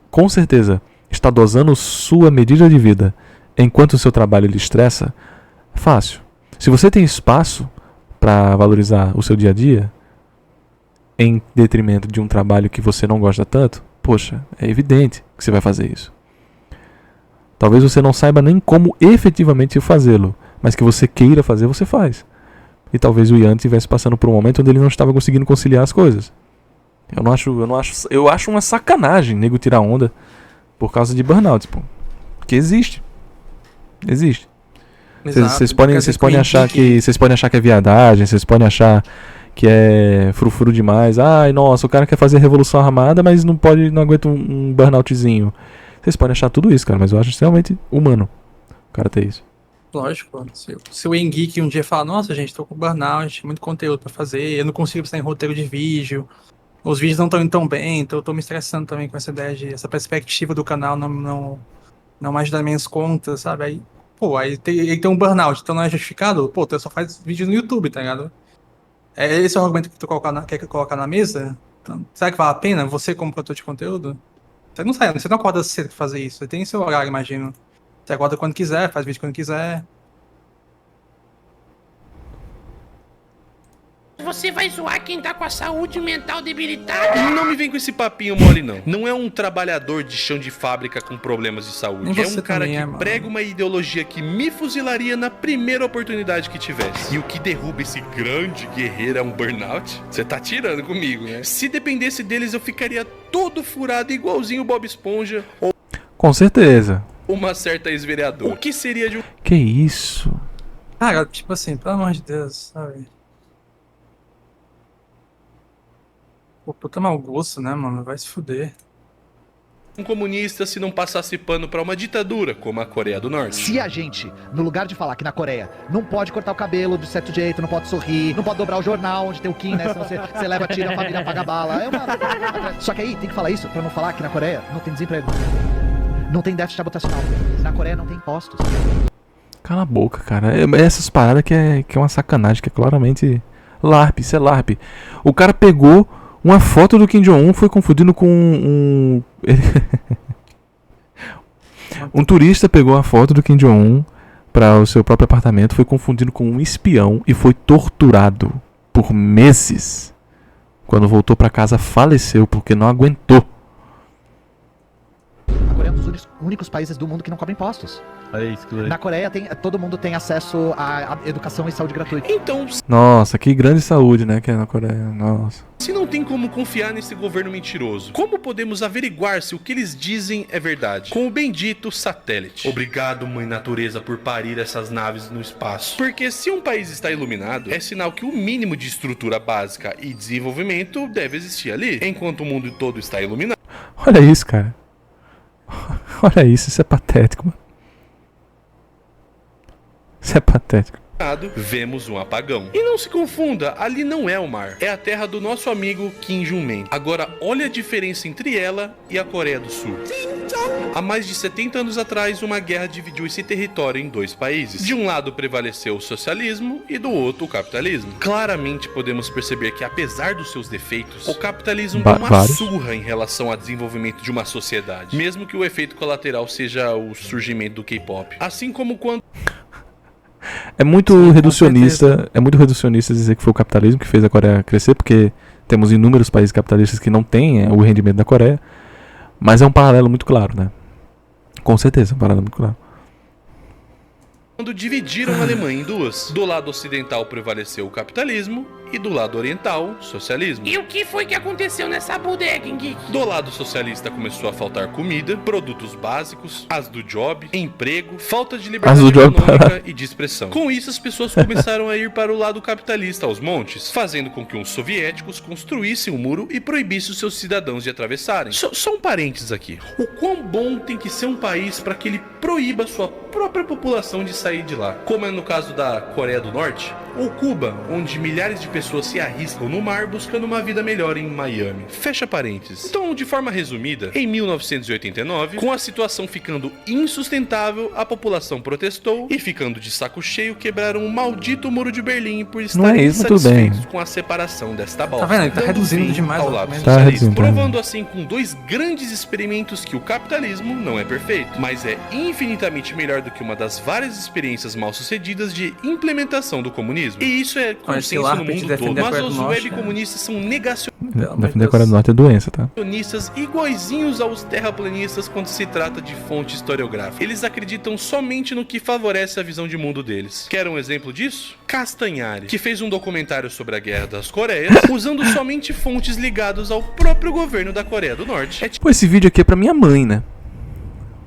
com certeza, está dosando sua medida de vida enquanto o seu trabalho lhe estressa, é fácil. Se você tem espaço para valorizar o seu dia a dia, em detrimento de um trabalho que você não gosta tanto, poxa, é evidente que você vai fazer isso. Talvez você não saiba nem como efetivamente fazê-lo, mas que você queira fazer, você faz. E talvez o Ian estivesse passando por um momento onde ele não estava conseguindo conciliar as coisas. Eu acho uma sacanagem nego tirar onda por causa de burnout, pô. Porque existe. Vocês podem achar que é viadagem, vocês podem achar que é frufru demais. Ai, nossa, o cara quer fazer revolução armada, mas não aguenta um burnoutzinho. Vocês podem achar tudo isso, cara, mas eu acho extremamente humano o cara ter isso. Lógico, se o Engeek um dia falar, nossa gente, tô com burnout, muito conteúdo pra fazer, eu não consigo pensar em roteiro de vídeo, os vídeos não estão indo tão bem, então eu tô me estressando também com essa ideia essa perspectiva do canal não mais ajudar minhas contas, sabe? Aí, pô, ele tem um burnout, então não é justificado? Pô, tu só faz vídeo no YouTube, tá ligado? É esse o argumento que tu quer colocar na mesa? Então, será que vale a pena você como produtor de conteúdo? Você não acorda cedo pra fazer isso, você tem seu horário, imagino. Você acorda quando quiser, faz vídeo quando quiser. Você vai zoar quem tá com a saúde mental debilitada? Não me vem com esse papinho mole, não. Não é um trabalhador de chão de fábrica com problemas de saúde. É um cara que prega uma ideologia que me fuzilaria na primeira oportunidade que tivesse. E o que derruba esse grande guerreiro é um burnout? Você tá tirando comigo, né? Se dependesse deles, eu ficaria todo furado igualzinho o Bob Esponja. Ou com certeza. Uma certa ex-vereadora. O que seria de um... Que isso? Cara, tipo assim, pelo amor de Deus, sabe? Pô, puta mau gosto, né, mano? Vai se fuder. Um comunista se não passasse pano pra uma ditadura, como a Coreia do Norte. Se a gente, no lugar de falar que na Coreia não pode cortar o cabelo de certo jeito, não pode sorrir, não pode dobrar o jornal onde tem o Kim, né? Se você leva tiro, a família paga bala. Só que aí tem que falar isso pra não falar que na Coreia não tem desemprego. Não tem déficit habitacional. Na Coreia não tem impostos. Cala a boca, cara. Essas paradas que é uma sacanagem, que é claramente LARP, isso é LARP. O cara pegou uma foto do Kim Jong-un, foi confundindo com um turista pegou a foto do Kim Jong-un para o seu próprio apartamento, foi confundido com um espião e foi torturado por meses. Quando voltou para casa, faleceu porque não aguentou. A Coreia é um dos únicos países do mundo que não cobra impostos. Na Coreia todo mundo tem acesso à educação e saúde gratuita. Então, nossa, que grande saúde, né, que é na Coreia. Nossa. Se não tem como confiar nesse governo mentiroso, como podemos averiguar se o que eles dizem é verdade? Com o bendito satélite. Obrigado, mãe natureza, por parir essas naves no espaço. Porque se um país está iluminado, é sinal que o mínimo de estrutura básica e desenvolvimento deve existir ali, enquanto o mundo todo está iluminado. Olha isso, cara. Olha isso é patético, mano. Isso é patético. Vemos um apagão. E não se confunda, ali não é o mar, é a terra do nosso amigo Kim Jong-un. Agora, olha a diferença entre ela e a Coreia do Sul. Há mais de 70 anos atrás, uma guerra dividiu esse território em dois países. De um lado prevaleceu o socialismo e do outro o capitalismo. Claramente podemos perceber que, apesar dos seus defeitos, o capitalismo dá uma surra em relação ao desenvolvimento de uma sociedade, mesmo que o efeito colateral seja o surgimento do K-pop. Assim como quando... É muito reducionista dizer que foi o capitalismo que fez a Coreia crescer, porque temos inúmeros países capitalistas que não têm o rendimento da Coreia, mas é um paralelo muito claro, né? Com certeza, um paralelo muito claro. Quando dividiram a Alemanha em duas, do lado ocidental prevaleceu o capitalismo e do lado oriental, o socialismo. E o que foi que aconteceu nessa bodega, hein, Geek? Do lado socialista começou a faltar comida, produtos básicos, as do job, emprego, falta de liberdade econômica e de expressão. Com isso, as pessoas começaram a ir para o lado capitalista aos montes, fazendo com que os soviéticos construíssem um muro e proibissem os seus cidadãos de atravessarem. Só um parênteses aqui. O quão bom tem que ser um país para que ele proíba sua própria população de sair de lá? Como é no caso da Coreia do Norte ou Cuba, onde milhares de pessoas se arriscam no mar buscando uma vida melhor em Miami. Fecha parênteses. Então, de forma resumida, em 1989, com a situação ficando insustentável, a população protestou e, ficando de saco cheio, quebraram o maldito muro de Berlim por estarem insatisfeitos com a separação desta bosta. Tá vendo? Ele tá reduzindo demais ao lado socialista, provando assim com dois grandes experimentos que o capitalismo não é perfeito, mas é infinitamente melhor do que uma das várias experiências mal sucedidas de implementação do comunismo. E isso é consenso no mundo todo, mas os web-comunistas são negacionistas. Defender a Coreia do Norte é doença, tá? Iguaizinhos aos terraplanistas quando se trata de fonte historiográfica. Eles acreditam somente no que favorece a visão de mundo deles. Quer um exemplo disso? Castanhari, que fez um documentário sobre a Guerra das Coreias, usando somente fontes ligadas ao próprio governo da Coreia do Norte. Pô, esse vídeo aqui é pra minha mãe, né?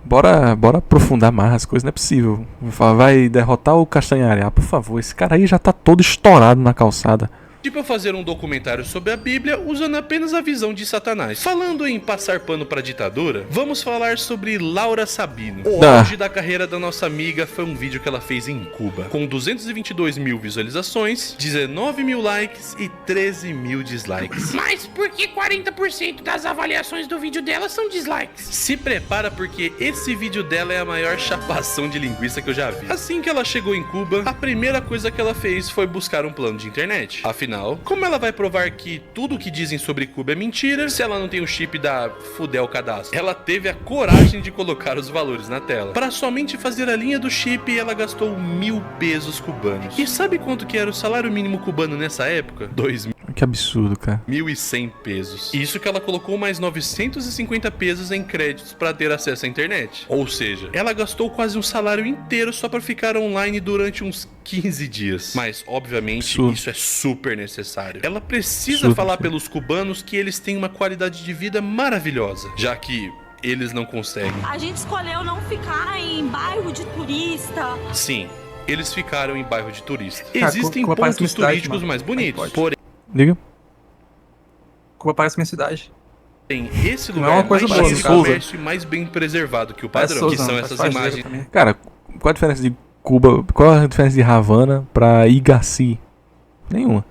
Bora aprofundar mais as coisas, não é possível. Vai derrotar o Castanhari. Ah, por favor, esse cara aí já tá todo estourado na calçada. Tipo eu fazer um documentário sobre a Bíblia usando apenas a visão de Satanás. Falando em passar pano pra ditadura, vamos falar sobre Laura Sabino. O auge da carreira da nossa amiga foi um vídeo que ela fez em Cuba, com 222 mil visualizações, 19 mil likes e 13 mil dislikes. Mas por que 40% das avaliações do vídeo dela são dislikes? Se prepara porque esse vídeo dela é a maior chapação de linguiça que eu já vi. Assim que ela chegou em Cuba, a primeira coisa que ela fez foi buscar um plano de internet. Afinal, como ela vai provar que tudo que dizem sobre Cuba é mentira se ela não tem o chip da Fudel Cadastro? Ela teve a coragem de colocar os valores na tela. Para somente fazer a linha do chip, ela gastou 1000 pesos cubanos. E sabe quanto que era o salário mínimo cubano nessa época? 2.000. Que absurdo, cara. 1.100 pesos. Isso que ela colocou mais 950 pesos em créditos para ter acesso à internet. Ou seja, ela gastou quase um salário inteiro só para ficar online durante uns 15 dias. Mas, obviamente, isso é super necessário. Ela precisa falar pelos cubanos que eles têm uma qualidade de vida maravilhosa, já que eles não conseguem. A gente escolheu não ficar em bairro de turista. Sim, eles ficaram em bairro de turista. Cara, Existem Cuba pontos parece minha turísticos cidade, mais bonitos, porém... Diga. Cuba parece minha cidade. Tem esse Não lugar é uma coisa mais boa, cheio de Souza. comércio e mais bem preservado que o padrão, Souza, que são não, essas faz imagens. também. Cara, qual a diferença de Cuba? Qual a diferença de Havana pra Igaci? Nenhuma.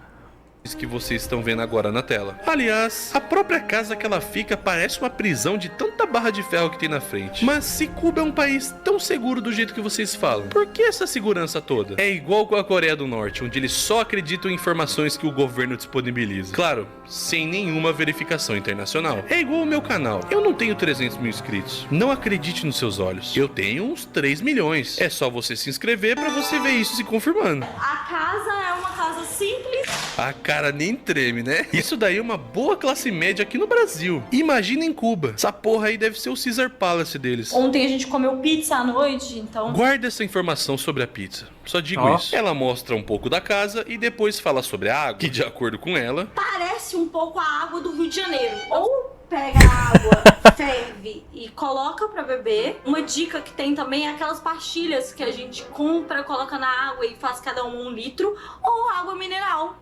Que vocês estão vendo agora na tela. Aliás, a própria casa que ela fica parece uma prisão de tanta barra de ferro que tem na frente. Mas se Cuba é um país tão seguro do jeito que vocês falam, por que essa segurança toda? É igual com a Coreia do Norte, onde eles só acreditam em informações que o governo disponibiliza. Claro, sem nenhuma verificação internacional. É igual o meu canal. Eu não tenho 300 mil inscritos. Não acredite nos seus olhos. Eu tenho uns 3 milhões. É só você se inscrever pra você ver isso se confirmando. A casa é uma casa simples. A cara nem treme, né? Isso daí é uma boa classe média aqui no Brasil. Imagina em Cuba. Essa porra aí deve ser o Caesar Palace deles. Ontem a gente comeu pizza à noite, então... Guarda essa informação sobre a pizza. Só digo isso. Ela mostra um pouco da casa e depois fala sobre a água, que de acordo com ela... Parece um pouco a água do Rio de Janeiro. Ou pega a água, ferve e coloca pra beber. Uma dica que tem também é aquelas pastilhas que a gente compra, coloca na água e faz cada um 1 litro. Ou água mineral.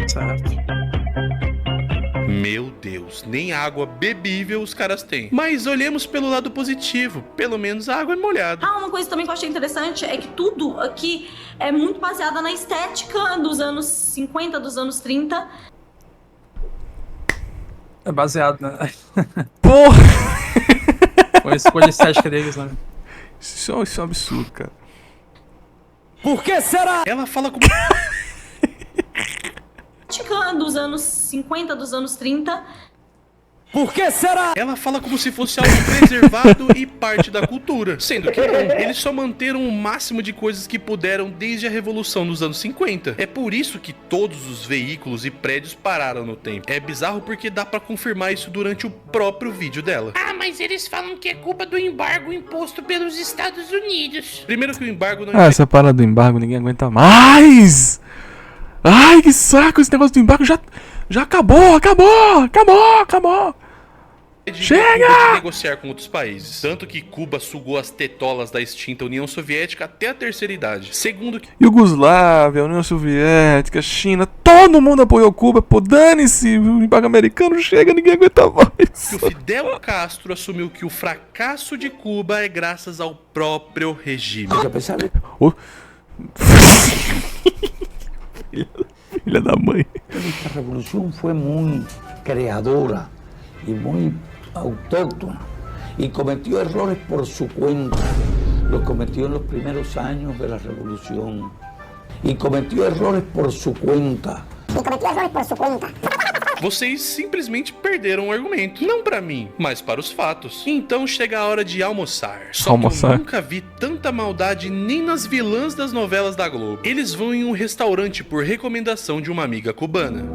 Certo. Meu Deus, nem água bebível os caras têm. Mas olhemos pelo lado positivo. Pelo menos a água é molhada. Uma coisa também que eu achei interessante é que tudo aqui é muito baseado na estética dos anos 50, dos anos 30. É baseado, né? Porra! Foi a escolha estética deles, né? Isso é um absurdo, cara. Por que será? Ela fala como... dos anos 50, dos anos 30. Por que será? Ela fala como se fosse algo preservado e parte da cultura. Sendo que não, eles só manteram o máximo de coisas que puderam desde a Revolução dos anos 50. É por isso que todos os veículos e prédios pararam no tempo. É bizarro porque dá pra confirmar isso durante o próprio vídeo dela. Ah, mas eles falam que é culpa do embargo imposto pelos Estados Unidos. Primeiro que o embargo não... essa parada do embargo ninguém aguenta mais! Ai, que saco, esse negócio do embargo já acabou! Chega! De negociar com outros países. Tanto que Cuba sugou as tetolas da extinta União Soviética até a terceira idade. Segundo que... Iugoslávia, União Soviética, China, todo mundo apoiou Cuba. Pô, dane-se, o embargo americano chega, ninguém aguenta mais. Que o Fidel Castro assumiu que o fracasso de Cuba é graças ao próprio regime. Filha da mãe. Esta revolución fue muy creadora y muy autóctona y cometió errores por su cuenta. Los cometió en los primeros años de la revolución y cometió errores por su cuenta. Vocês simplesmente perderam o argumento. Não pra mim, mas para os fatos. Então chega a hora de almoçar. Só que eu nunca vi tanta maldade nem nas vilãs das novelas da Globo. Eles vão em um restaurante por recomendação de uma amiga cubana.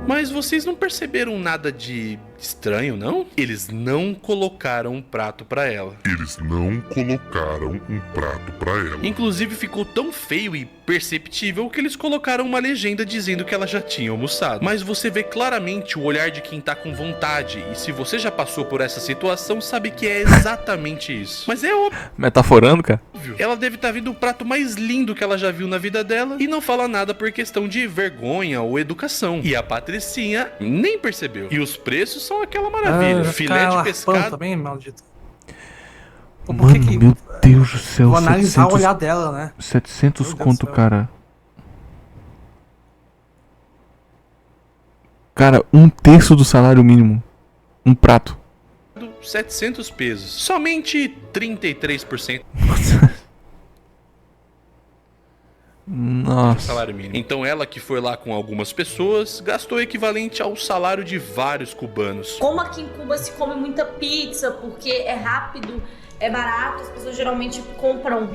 Mas vocês não perceberam nada de Estranho, não? Eles não colocaram um prato pra ela. Eles não colocaram um prato pra ela. Inclusive ficou tão feio e perceptível que eles colocaram uma legenda dizendo que ela já tinha almoçado. Mas você vê claramente o olhar de quem tá com vontade, e se você já passou por essa situação, sabe que é exatamente isso. Mas é óbvio. Metaforando, cara? Ela deve estar vendo o prato mais lindo que ela já viu na vida dela e não fala nada por questão de vergonha ou educação. E a Patricinha nem percebeu. E os preços são aquela maravilha. Filé de pescado. Também, maldito. Mano, meu Deus do céu. Vou analisar o olhar dela, né? 700 conto, cara. Cara, 1/3 do salário mínimo. Um prato. 700 pesos. Somente 33%. Nossa. Salário mínimo. Então ela, que foi lá com algumas pessoas, gastou o equivalente ao salário de vários cubanos. Como aqui em Cuba se come muita pizza, porque é rápido, é barato, as pessoas geralmente compram,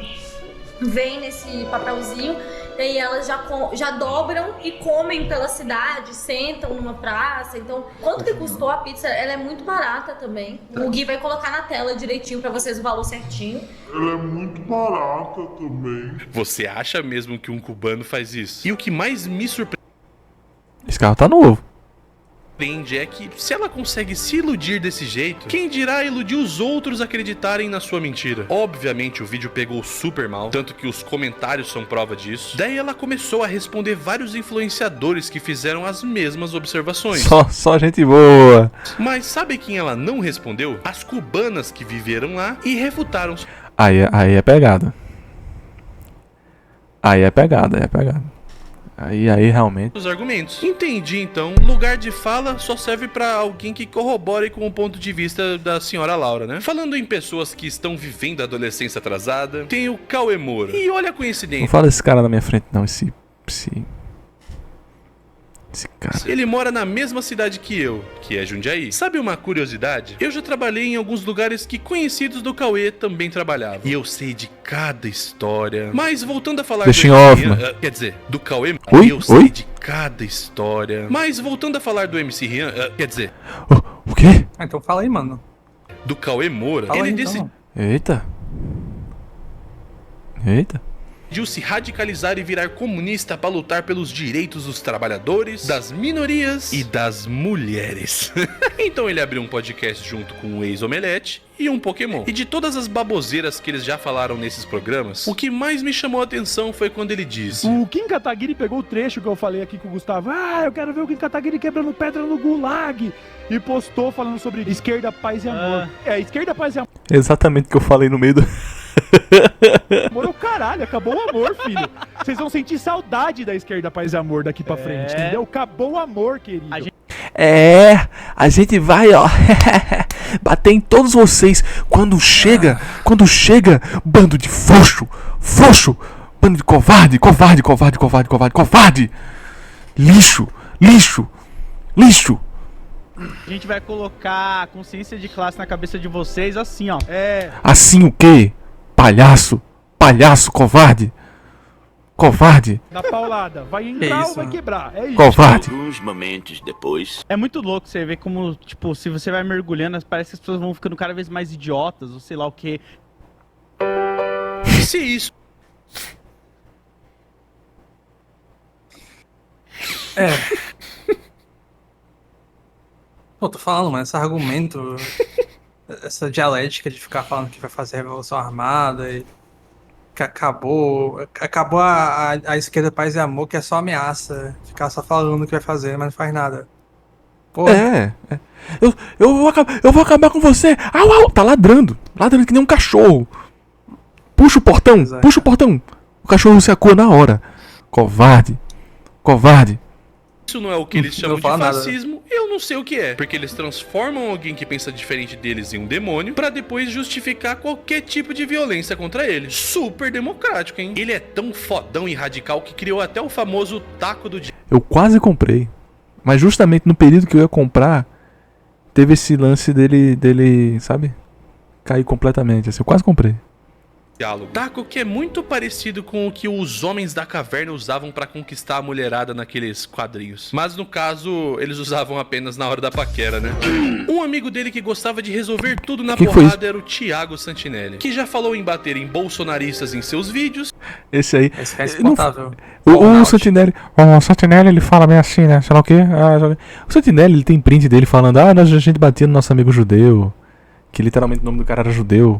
vem nesse papelzinho, e aí elas já dobram e comem pela cidade, sentam numa praça. Então, quanto que custou a pizza? Ela é muito barata também. O Gui vai colocar na tela direitinho pra vocês o valor certinho. Ela é muito barata também. Você acha mesmo que um cubano faz isso? E o que mais me surpreende Esse carro tá novo. é que, se ela consegue se iludir desse jeito, quem dirá iludir os outros acreditarem na sua mentira? Obviamente o vídeo pegou super mal, tanto que os comentários são prova disso. Daí ela começou a responder vários influenciadores que fizeram as mesmas observações. Só gente boa. Mas sabe quem ela não respondeu? As cubanas que viveram lá e refutaram. Aí é pegada. Aí é pegada. Aí realmente. Os argumentos. Entendi, então. Lugar de fala só serve pra alguém que corrobore com o ponto de vista da senhora Laura, né? Falando em pessoas que estão vivendo a adolescência atrasada, tem o Cauê Moura. E olha a coincidência. Não fala esse cara na minha frente, não. Esse cara. Ele mora na mesma cidade que eu, que é Jundiaí. Sabe uma curiosidade? Eu já trabalhei em alguns lugares que conhecidos do Cauê também trabalhavam. E eu sei de cada história. Mas voltando a falar Deixa em off, mano. Quer dizer, do Cauê, eu sei de cada história. Mas voltando a falar do MC Rian, quer dizer... O quê? Então fala aí, mano. Do Cauê Moura, Fala ele aí, disse... então. Eita. Decidiu se radicalizar e virar comunista para lutar pelos direitos dos trabalhadores, das minorias e das mulheres. Então ele abriu um podcast junto com o ex-Omelete e um Pokémon. E de todas as baboseiras que eles já falaram nesses programas, o que mais me chamou a atenção foi quando ele disse... O Kim Kataguiri pegou o trecho que eu falei aqui com o Gustavo. Eu quero ver o Kim Kataguiri quebrando pedra no Gulag. E postou falando sobre esquerda, paz e amor. Esquerda, paz e amor. Exatamente o que eu falei no meio do... Amor é o caralho, acabou o amor, filho. Vocês vão sentir saudade da esquerda, paz e amor daqui pra frente, entendeu? Acabou o amor, querido. A gente vai, ó, bater em todos vocês. Quando chega, bando de frouxo, bando de covarde, lixo. A gente vai colocar a consciência de classe na cabeça de vocês assim, ó. Assim o quê? Palhaço, covarde. Na paulada, vai entrar ou vai quebrar, é isso. Covarde. Alguns momentos depois. É muito louco você ver como, tipo, se você vai mergulhando, parece que as pessoas vão ficando cada vez mais idiotas, ou sei lá o que. Se isso... Pô, tô falando, mano, esse argumento, essa dialética de ficar falando que vai fazer revolução armada e que acabou a esquerda, paz e amor, que é só ameaça, ficar só falando que vai fazer, mas não faz nada. Pô. Eu vou acabar com você. Au, tá ladrando que nem um cachorro. Puxa o portão. O cachorro se acua na hora. Covarde. Isso não é o que eles chamam de fascismo, eu não sei o que é. Porque eles transformam alguém que pensa diferente deles em um demônio pra depois justificar qualquer tipo de violência contra ele. Super democrático, hein? Ele é tão fodão e radical que criou até o famoso taco do dia. Eu quase comprei. Mas justamente no período que eu ia comprar, teve esse lance dele, sabe? Cair completamente. Assim, eu quase comprei. diálogo. Taco que é muito parecido com o que os homens da caverna usavam pra conquistar a mulherada naqueles quadrinhos. Mas no caso, eles usavam apenas na hora da paquera, né? Um amigo dele que gostava de resolver tudo na porrada era o Thiago Santinelli, que já falou em bater em bolsonaristas em seus vídeos. Esse aí. Esse cara é insuportável. O Santinelli. O Santinelli, ele fala meio assim, né? Sei lá o quê? O Santinelli, ele tem print dele falando: a gente batia no nosso amigo judeu. Que literalmente o nome do cara era judeu.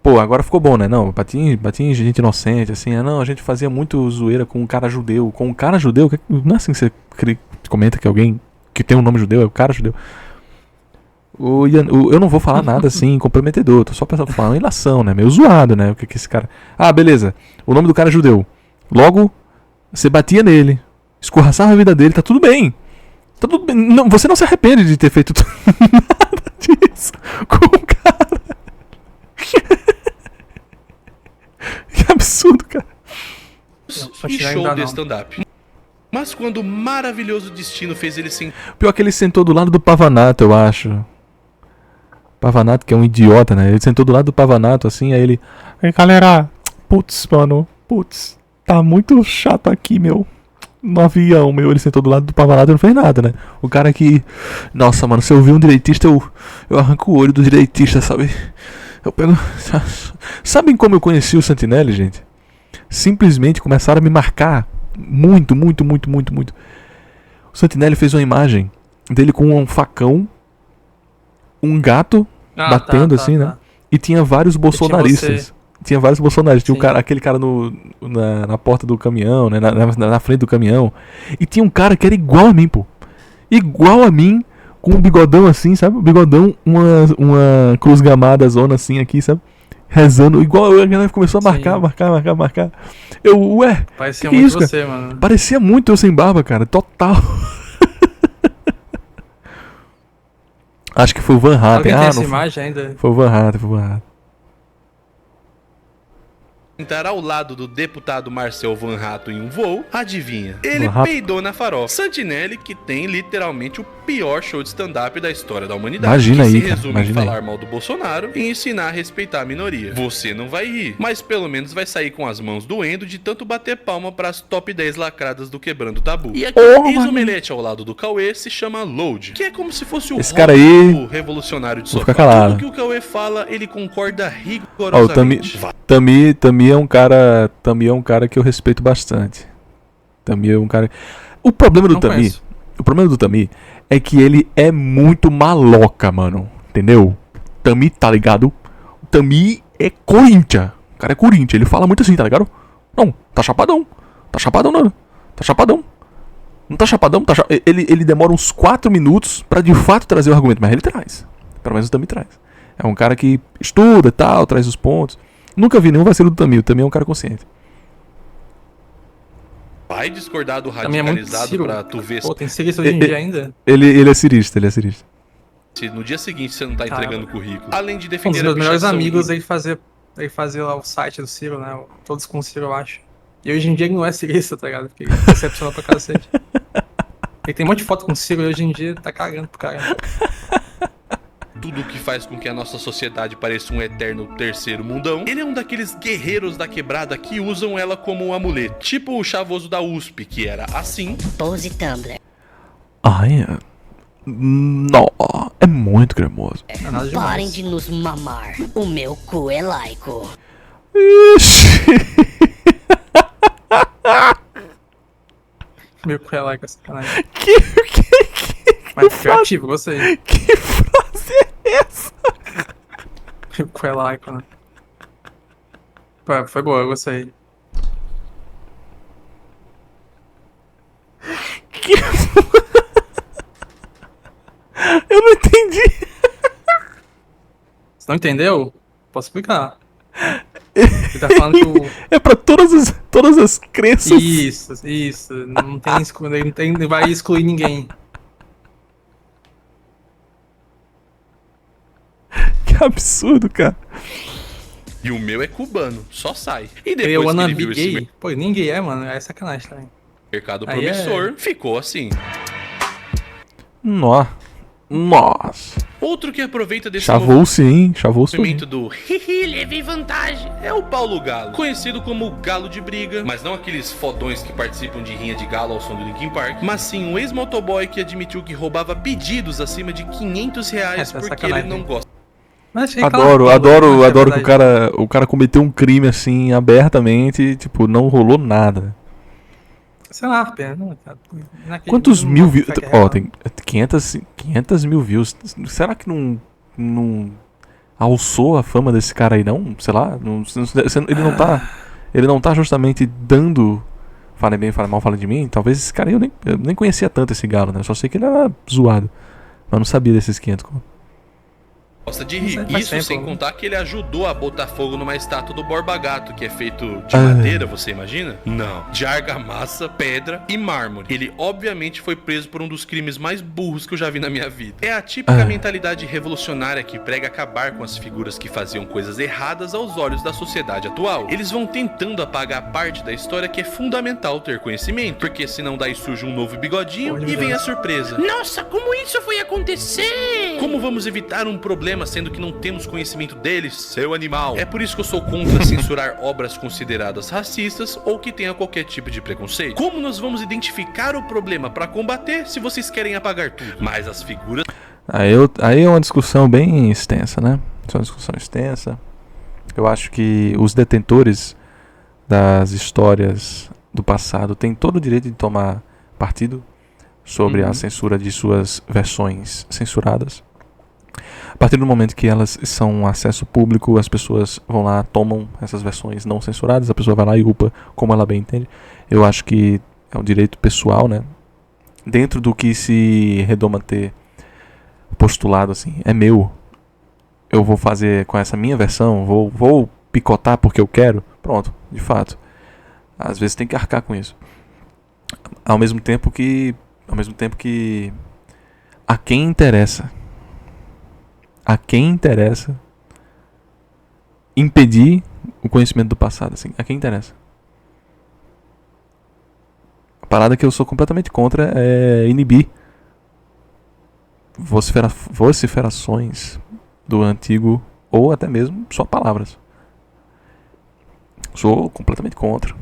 Pô, agora ficou bom, né? Não, bati em gente inocente, assim. Não, a gente fazia muito zoeira com um cara judeu. Com um cara judeu? Não é assim que você comenta que alguém que tem um nome judeu é o cara judeu. Eu não vou falar nada assim, comprometedor. Tô só pensando, falando em ilação, né? Meio zoado, né? O que esse cara... Ah, beleza. O nome do cara é judeu. Logo, você batia nele. Escorraçava a vida dele. Tá tudo bem. Tá tudo bem. Não, você não se arrepende de ter feito nada disso com o cara. Que absurdo, cara. E show de stand-up. Mas quando o maravilhoso destino fez ele sentar... Pior que ele sentou do lado do Pavanato, eu acho. Pavanato, que é um idiota, né? Ele sentou do lado do Pavanato, assim, aí ele... Ei, galera, putz, mano, tá muito chato aqui, meu. No avião, meu. Ele sentou do lado do Pavanato e não fez nada, né? O cara que... Nossa, mano, se eu ver um direitista, eu arranco o olho do direitista, sabe? Eu pego... Sabem como eu conheci o Santinelli, gente? Simplesmente começaram a me marcar muito. O Santinelli fez uma imagem dele com um facão, um gato batendo assim, né? E tinha vários bolsonaristas. Tinha vários bolsonaristas. Tinha aquele cara na porta do caminhão, né? Na frente do caminhão. E tinha um cara que era igual a mim, pô. Igual a mim, com um bigodão assim, sabe? Um bigodão, uma cruz gamada zona assim aqui, sabe? Rezando, igual a galera começou a marcar. Ué, parecia muito isso, você, mano. Parecia muito eu sem barba, cara, total. Acho que foi o Van Hatten. Alguém tem essa imagem ainda? Foi o Van Hatten. Sentar ao lado do deputado Marcel Van Hatten em um voo, adivinha? Ele peidou na farofa. Santinelli, que tem literalmente o pior show de stand-up da história da humanidade. Imagina aí, se resume em falar mal do Bolsonaro e ensinar a respeitar a minoria. Você não vai rir, mas pelo menos vai sair com as mãos doendo de tanto bater palma pras top 10 lacradas do Quebrando Tabu. E aqui, ex-omelete ao lado do Cauê se chama Load, que é como se fosse o cara aí revolucionário de sofá. Ficar calado. Tudo que o Cauê fala, ele concorda rigorosamente. Tami é um cara que eu respeito bastante. Tami é um cara... O problema do Tami é que ele é muito maloca, mano. Entendeu? Tami, tá ligado? O Tami é Corinthians. O cara é Corinthians. Ele fala muito assim, tá ligado? Não, tá chapadão. Tá chapadão, não. Tá chapadão. Não tá chapadão, tá chapadão. Ele demora uns 4 minutos pra de fato trazer o argumento. Mas ele traz. Pelo menos o Tami traz. É um cara que estuda e tal, traz os pontos. Nunca vi nenhum vacilo do Tami. O Tami é um cara consciente. Vai discordar do radicalizado pra tu ver... Pô, tem cirista hoje em dia ainda? Ele é cirista, Se no dia seguinte você não tá entregando currículo. Além de defender um dos meus melhores amigos, ele fazia lá o site do Ciro, né? Todos com o Ciro, eu acho. E hoje em dia ele não é cirista, tá ligado? Porque ele decepcionou pra cacete. Ele tem um monte de foto com o Ciro e hoje em dia tá cagando pro cara. Tudo que faz com que a nossa sociedade pareça um eterno terceiro mundão. Ele é um daqueles guerreiros da quebrada que usam ela como um amuleto. Tipo o chavoso da USP, que era assim. Pose Tumblr. Ai, não, é muito cremoso. Parem de nos mamar. O meu cu é laico. Ixi. Meu cu é laico, sacanagem. Que Mas criativo, gostei. Que frase é essa? Meu cu é laico, né? Pô, foi boa, eu gostei. Que... Eu não entendi. Você não entendeu? Posso explicar. Ele tá falando que o... É pra todas as crenças. Isso. Não tem, não vai excluir ninguém. Que absurdo, cara. E o meu é cubano, só sai. E depois que ele viu esse Pô, ninguém é, mano. É sacanagem também. Mercado promissor, ficou assim. Nó. Nossa. Outro que aproveita desse Chavou sim. movimento do hihi, levei vantagem é o Paulo Galo, conhecido como Galo de Briga, mas não aqueles fodões que participam de rinha de galo ao som do Linkin Park, mas sim um ex-motoboy que admitiu que roubava pedidos acima de R$500 porque ele não gosta. Adoro que o cara cometeu um crime assim abertamente e tipo, não rolou nada. Sei lá, não, quantos mil views? Ó, tem 500 mil views. Será que não alçou a fama desse cara aí, não? Sei lá, ele não tá justamente dando. Fale bem, fale mal, fale de mim. Talvez esse cara aí eu nem conhecia tanto esse galo, né? Só sei que ele era zoado. Mas não sabia desses 500. Gosta de rir. Isso sem contar que ele ajudou a botar fogo numa estátua do Borba Gato, que é feito de madeira, você imagina? Não. De argamassa, pedra e mármore. Ele obviamente foi preso por um dos crimes mais burros que eu já vi na minha vida. É a típica mentalidade revolucionária que prega acabar com as figuras que faziam coisas erradas aos olhos da sociedade atual. Eles vão tentando apagar parte da história que é fundamental ter conhecimento, porque senão daí surge um novo bigodinho e vem a surpresa. Nossa, como isso foi acontecer? Como vamos evitar um problema sendo que não temos conhecimento deles, seu animal? É por isso que eu sou contra censurar obras consideradas racistas ou que tenha qualquer tipo de preconceito. Como nós vamos identificar o problema para combater se vocês querem apagar tudo? Mas as figuras... Aí é uma discussão bem extensa, né? É uma discussão extensa. Eu acho que os detentores das histórias do passado têm todo o direito de tomar partido sobre a censura de suas versões censuradas. A partir do momento que elas são acesso público, as pessoas vão lá, tomam essas versões não censuradas, a pessoa vai lá e upa como ela bem entende. Eu acho que é um direito pessoal, né? Dentro do que se Redoma ter postulado assim, é meu. Eu vou fazer com essa minha versão, vou picotar porque eu quero. Pronto, de fato. Às vezes tem que arcar com isso. Ao mesmo tempo que a quem interessa impedir o conhecimento do passado, assim, a quem interessa. A parada que eu sou completamente contra é inibir vociferações do antigo ou até mesmo só palavras. Sou completamente contra.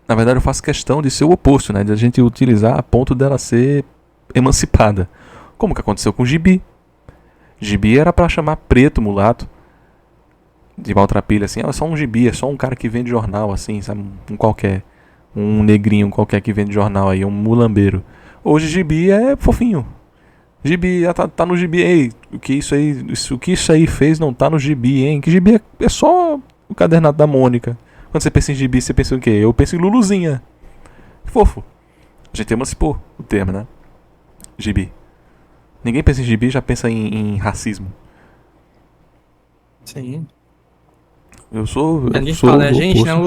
Na verdade, eu faço questão de ser o oposto, né? De a gente utilizar a ponto dela ser emancipada. Como que aconteceu com o Gibi. Gibi era pra chamar preto, mulato, de maltrapilha, assim. É só um gibi, é só um cara que vende jornal, assim, sabe? Um negrinho qualquer que vende jornal aí, um mulambeiro. Hoje Gibi é fofinho. Gibi, tá no Gibi. Ei, o que isso aí fez não tá no Gibi, hein? Que Gibi é só o cadernado da Mônica. Quando você pensa em Gibi, você pensa em quê? Eu penso em Luluzinha. Fofo. A gente emancipou o termo, né? Gibi. Ninguém pensa em Gibi, já pensa em racismo. Sim. A gente fala, né? Gente, não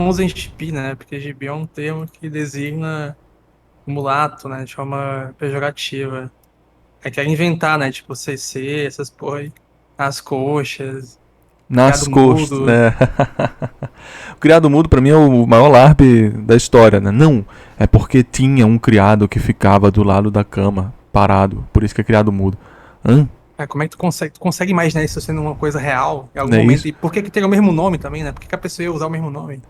usem Gibi, né? Porque Gibi é um termo que designa mulato, né? De forma pejorativa. Aí quer inventar, né? Tipo, CC, essas porra aí. As coxas. Nas costas, né? O criado mudo pra mim é o maior LARP da história, né? Não, é porque tinha um criado que ficava do lado da cama, parado, por isso que é criado mudo. Como é que tu consegue imaginar isso sendo uma coisa real em algum momento? Isso? E por que tem o mesmo nome também, né? Por que a pessoa ia usar o mesmo nome?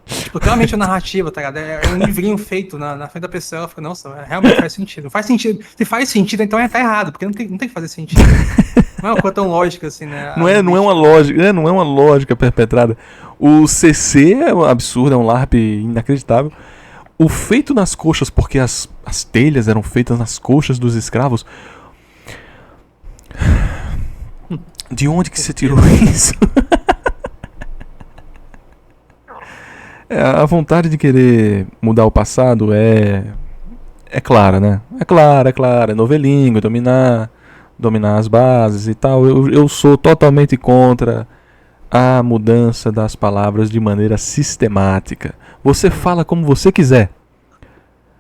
Tipo, realmente é narrativa, tá ligado? É um livrinho feito na frente da pessoa, ela fica, nossa, realmente faz sentido. Não faz sentido. Se faz sentido, então tá errado, porque não tem que fazer sentido. Não é uma coisa tão lógica assim, né? Não é uma lógica perpetrada. O CC é um absurdo, é um LARP inacreditável. O feito nas coxas, porque as telhas eram feitas nas coxas dos escravos. De onde que você tirou isso? A vontade de querer mudar o passado é clara, né? É clara, é novelinho, dominar as bases e tal. Eu sou totalmente contra a mudança das palavras de maneira sistemática. Você fala como você quiser.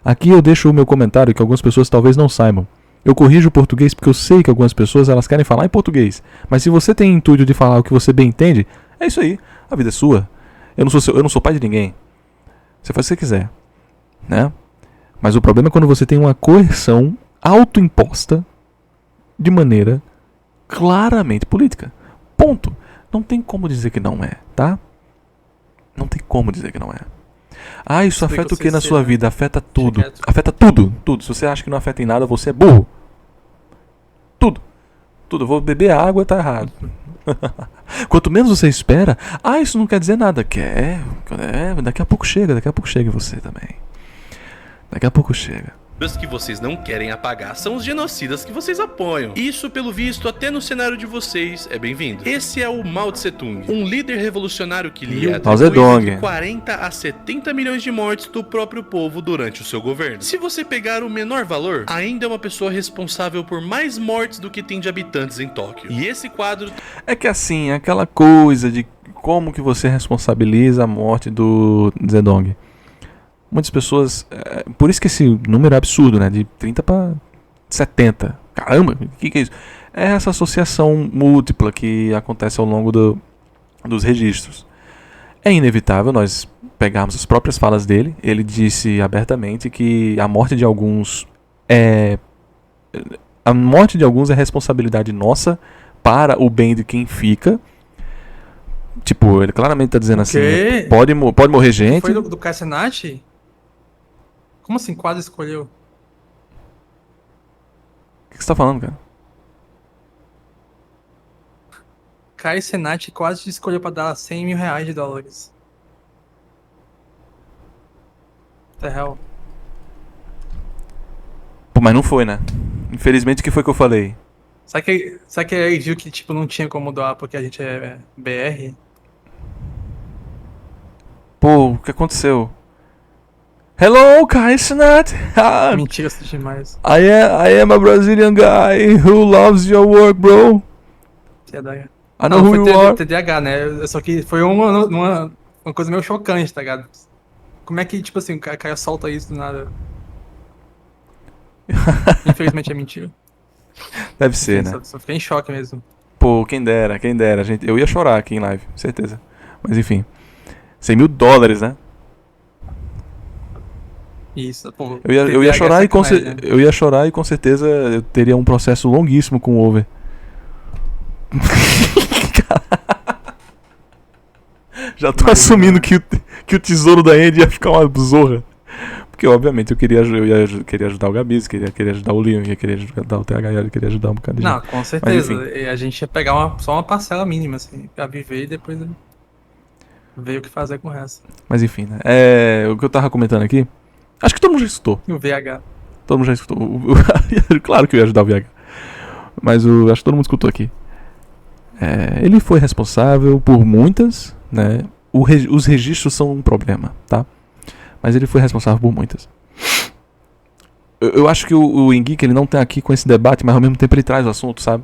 Aqui eu deixo o meu comentário que algumas pessoas talvez não saibam. Eu corrijo o português porque eu sei que algumas pessoas elas querem falar em português. Mas se você tem intuito de falar o que você bem entende, é isso aí. A vida é sua. Eu não sou pai de ninguém. Você faz o que você quiser, né? Mas o problema é quando você tem uma coerção autoimposta de maneira claramente política. Ponto. Não tem como dizer que não é, tá? Não tem como dizer que não é. Ah, isso afeta o que na sua vida? Afeta tudo. Afeta tudo. Tudo. Se você acha que não afeta em nada, você é burro. Tudo. Tudo. Eu vou beber água, tá errado. Quanto menos você espera, isso não quer dizer nada. Daqui a pouco chega em você também. Daqui a pouco chega. Os que vocês não querem apagar são os genocidas que vocês apoiam. Isso, pelo visto, até no cenário de vocês é bem-vindo. Esse é o Mao Tse Tung, um líder revolucionário que lhe atribuiu 40 a 70 milhões de mortes do próprio povo durante o seu governo. Se você pegar o menor valor, ainda é uma pessoa responsável por mais mortes do que tem de habitantes em Tóquio. E esse quadro... É que assim, aquela coisa de como que você responsabiliza a morte do Zedong. Muitas pessoas... por isso que esse número é absurdo, né? De 30 para 70. Caramba, o que é isso? É essa associação múltipla que acontece ao longo dos registros. É inevitável nós pegarmos as próprias falas dele. Ele disse abertamente que a morte de alguns é responsabilidade nossa para o bem de quem fica. Tipo, ele claramente está dizendo assim, pode morrer gente. Foi do Cassinati? Como assim, quase escolheu? O que você tá falando, cara? Kai Senati quase escolheu pra dar 100 mil reais de dólares. The hell? Pô, mas não foi, né? Infelizmente, o que foi que eu falei? Será que ele viu que tipo, não tinha como doar porque a gente é BR? Pô, o que aconteceu? Hello, Kai Senat. Mentira demais. I am a Brazilian guy who loves your work, bro. TDAH. I know who you are. TDAH, né? Só que foi uma coisa meio chocante, tá ligado? Como é que, tipo assim, o cara solta isso do nada? Infelizmente é mentira. Deve ser, né? Só fiquei em choque mesmo. Pô, quem dera. Gente, eu ia chorar aqui em live, certeza. Mas enfim. 100 mil dólares, né? Isso, pô. Eu ia chorar e com certeza eu teria um processo longuíssimo com o Over. Já tô assumindo que o tesouro da Andy ia ficar uma zorra. Porque obviamente eu queria ajudar o Gabis, queria ajudar o Leon, queria ajudar o THL, queria ajudar um bocado de gente. Não, com certeza. Mas, a gente ia pegar só uma parcela mínima, assim, pra viver e depois ver o que fazer com o resto. Mas enfim, né? O que eu tava comentando aqui. Acho que todo mundo já escutou. O VH. Todo mundo já escutou. Claro que eu ia ajudar o VH. Mas acho que todo mundo escutou aqui. Ele foi responsável por muitas, né? Os registros são um problema, tá? Mas ele foi responsável por muitas. Eu acho que o Engeek, ele não tá aqui com esse debate, mas ao mesmo tempo ele traz o assunto, sabe?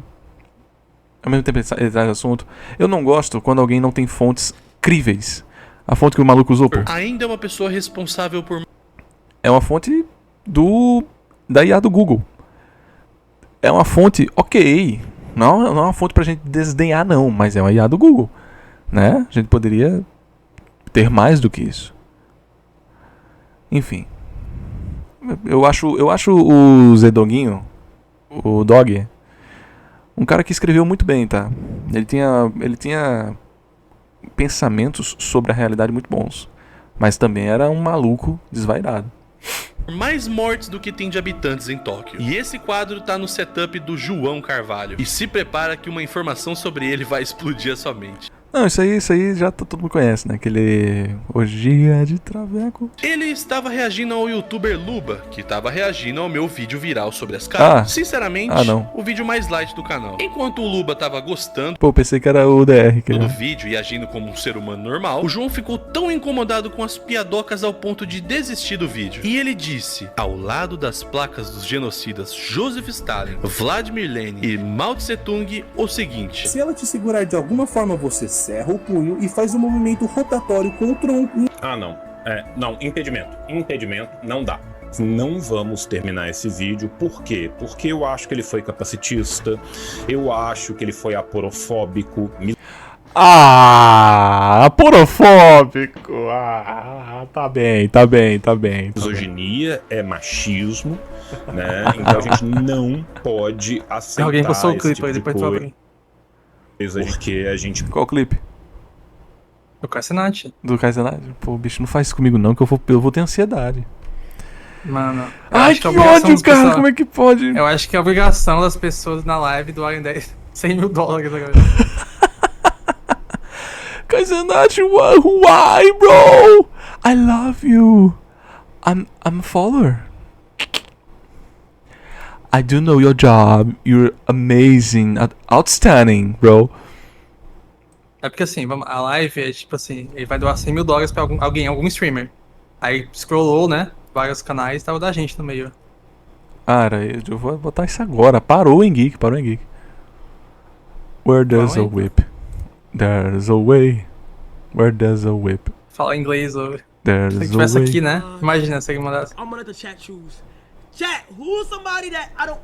Ao mesmo tempo ele traz o assunto. Eu não gosto quando alguém não tem fontes críveis. A fonte que o maluco usou, pô. Ainda é uma pessoa responsável por... É uma fonte da IA do Google. É uma fonte ok. Não é uma fonte pra gente desdenhar, não. Mas é uma IA do Google, né? A gente poderia ter mais do que isso. Enfim. Eu acho o Zedoguinho, o Dog, um cara que escreveu muito bem, tá? Ele tinha pensamentos sobre a realidade muito bons. Mas também era um maluco desvairado. Mais mortes do que tem de habitantes em Tóquio. E esse quadro tá no setup do João Carvalho. E se prepara que uma informação sobre ele vai explodir a sua mente. Não, isso aí já todo mundo conhece, né? Aquele orgia de traveco. Ele estava reagindo ao youtuber Luba, que estava reagindo ao meu vídeo viral sobre as caras. Sinceramente, o vídeo mais light do canal. Enquanto o Luba tava gostando... Pô, pensei que era o DR. Do vídeo e agindo como um ser humano normal, o João ficou tão incomodado com as piadocas ao ponto de desistir do vídeo. E ele disse, ao lado das placas dos genocidas Joseph Stalin, Vladimir Lenin e Mao Tse Tung, o seguinte: se ela te segurar de alguma forma, você cerra o punho e faz um movimento rotatório com o tronco. Não, impedimento. Impedimento não dá. Não vamos terminar esse vídeo. Por quê? Porque eu acho que ele foi capacitista, eu acho que ele foi aporofóbico. Aporofóbico! Tá bem. Misoginia é machismo né? Então a gente não pode aceitar Alguém postou o esse clipe tipo aí, de depois tu fala pra mim. coisa de que a gente... Qual clipe? Do Cassinati. Do Cassinati? Pô, bicho, não faz isso comigo não, que eu vou ter ansiedade. Mano. Ai, que ódio, cara, como é que pode? Eu acho que é a obrigação das pessoas na live doarem 100 mil dólares. Cassinati, why, bro? I love you. I'm a follower. I do know your job. You're amazing, outstanding, bro. É porque assim, a live é tipo assim, ele vai doar 100 mil dólares pra algum streamer. Aí scrollou, né? Vários canais, tava da gente no meio. Cara, eu vou botar isso agora. Parou em Geek. Where there's a whip, there's a way. Where there's a whip. Fala inglês, ou... There's Se a tivesse way. aqui, né? Imagina se ele mandasse. I'm gonna let the chat choose. Chat, who's somebody that I don't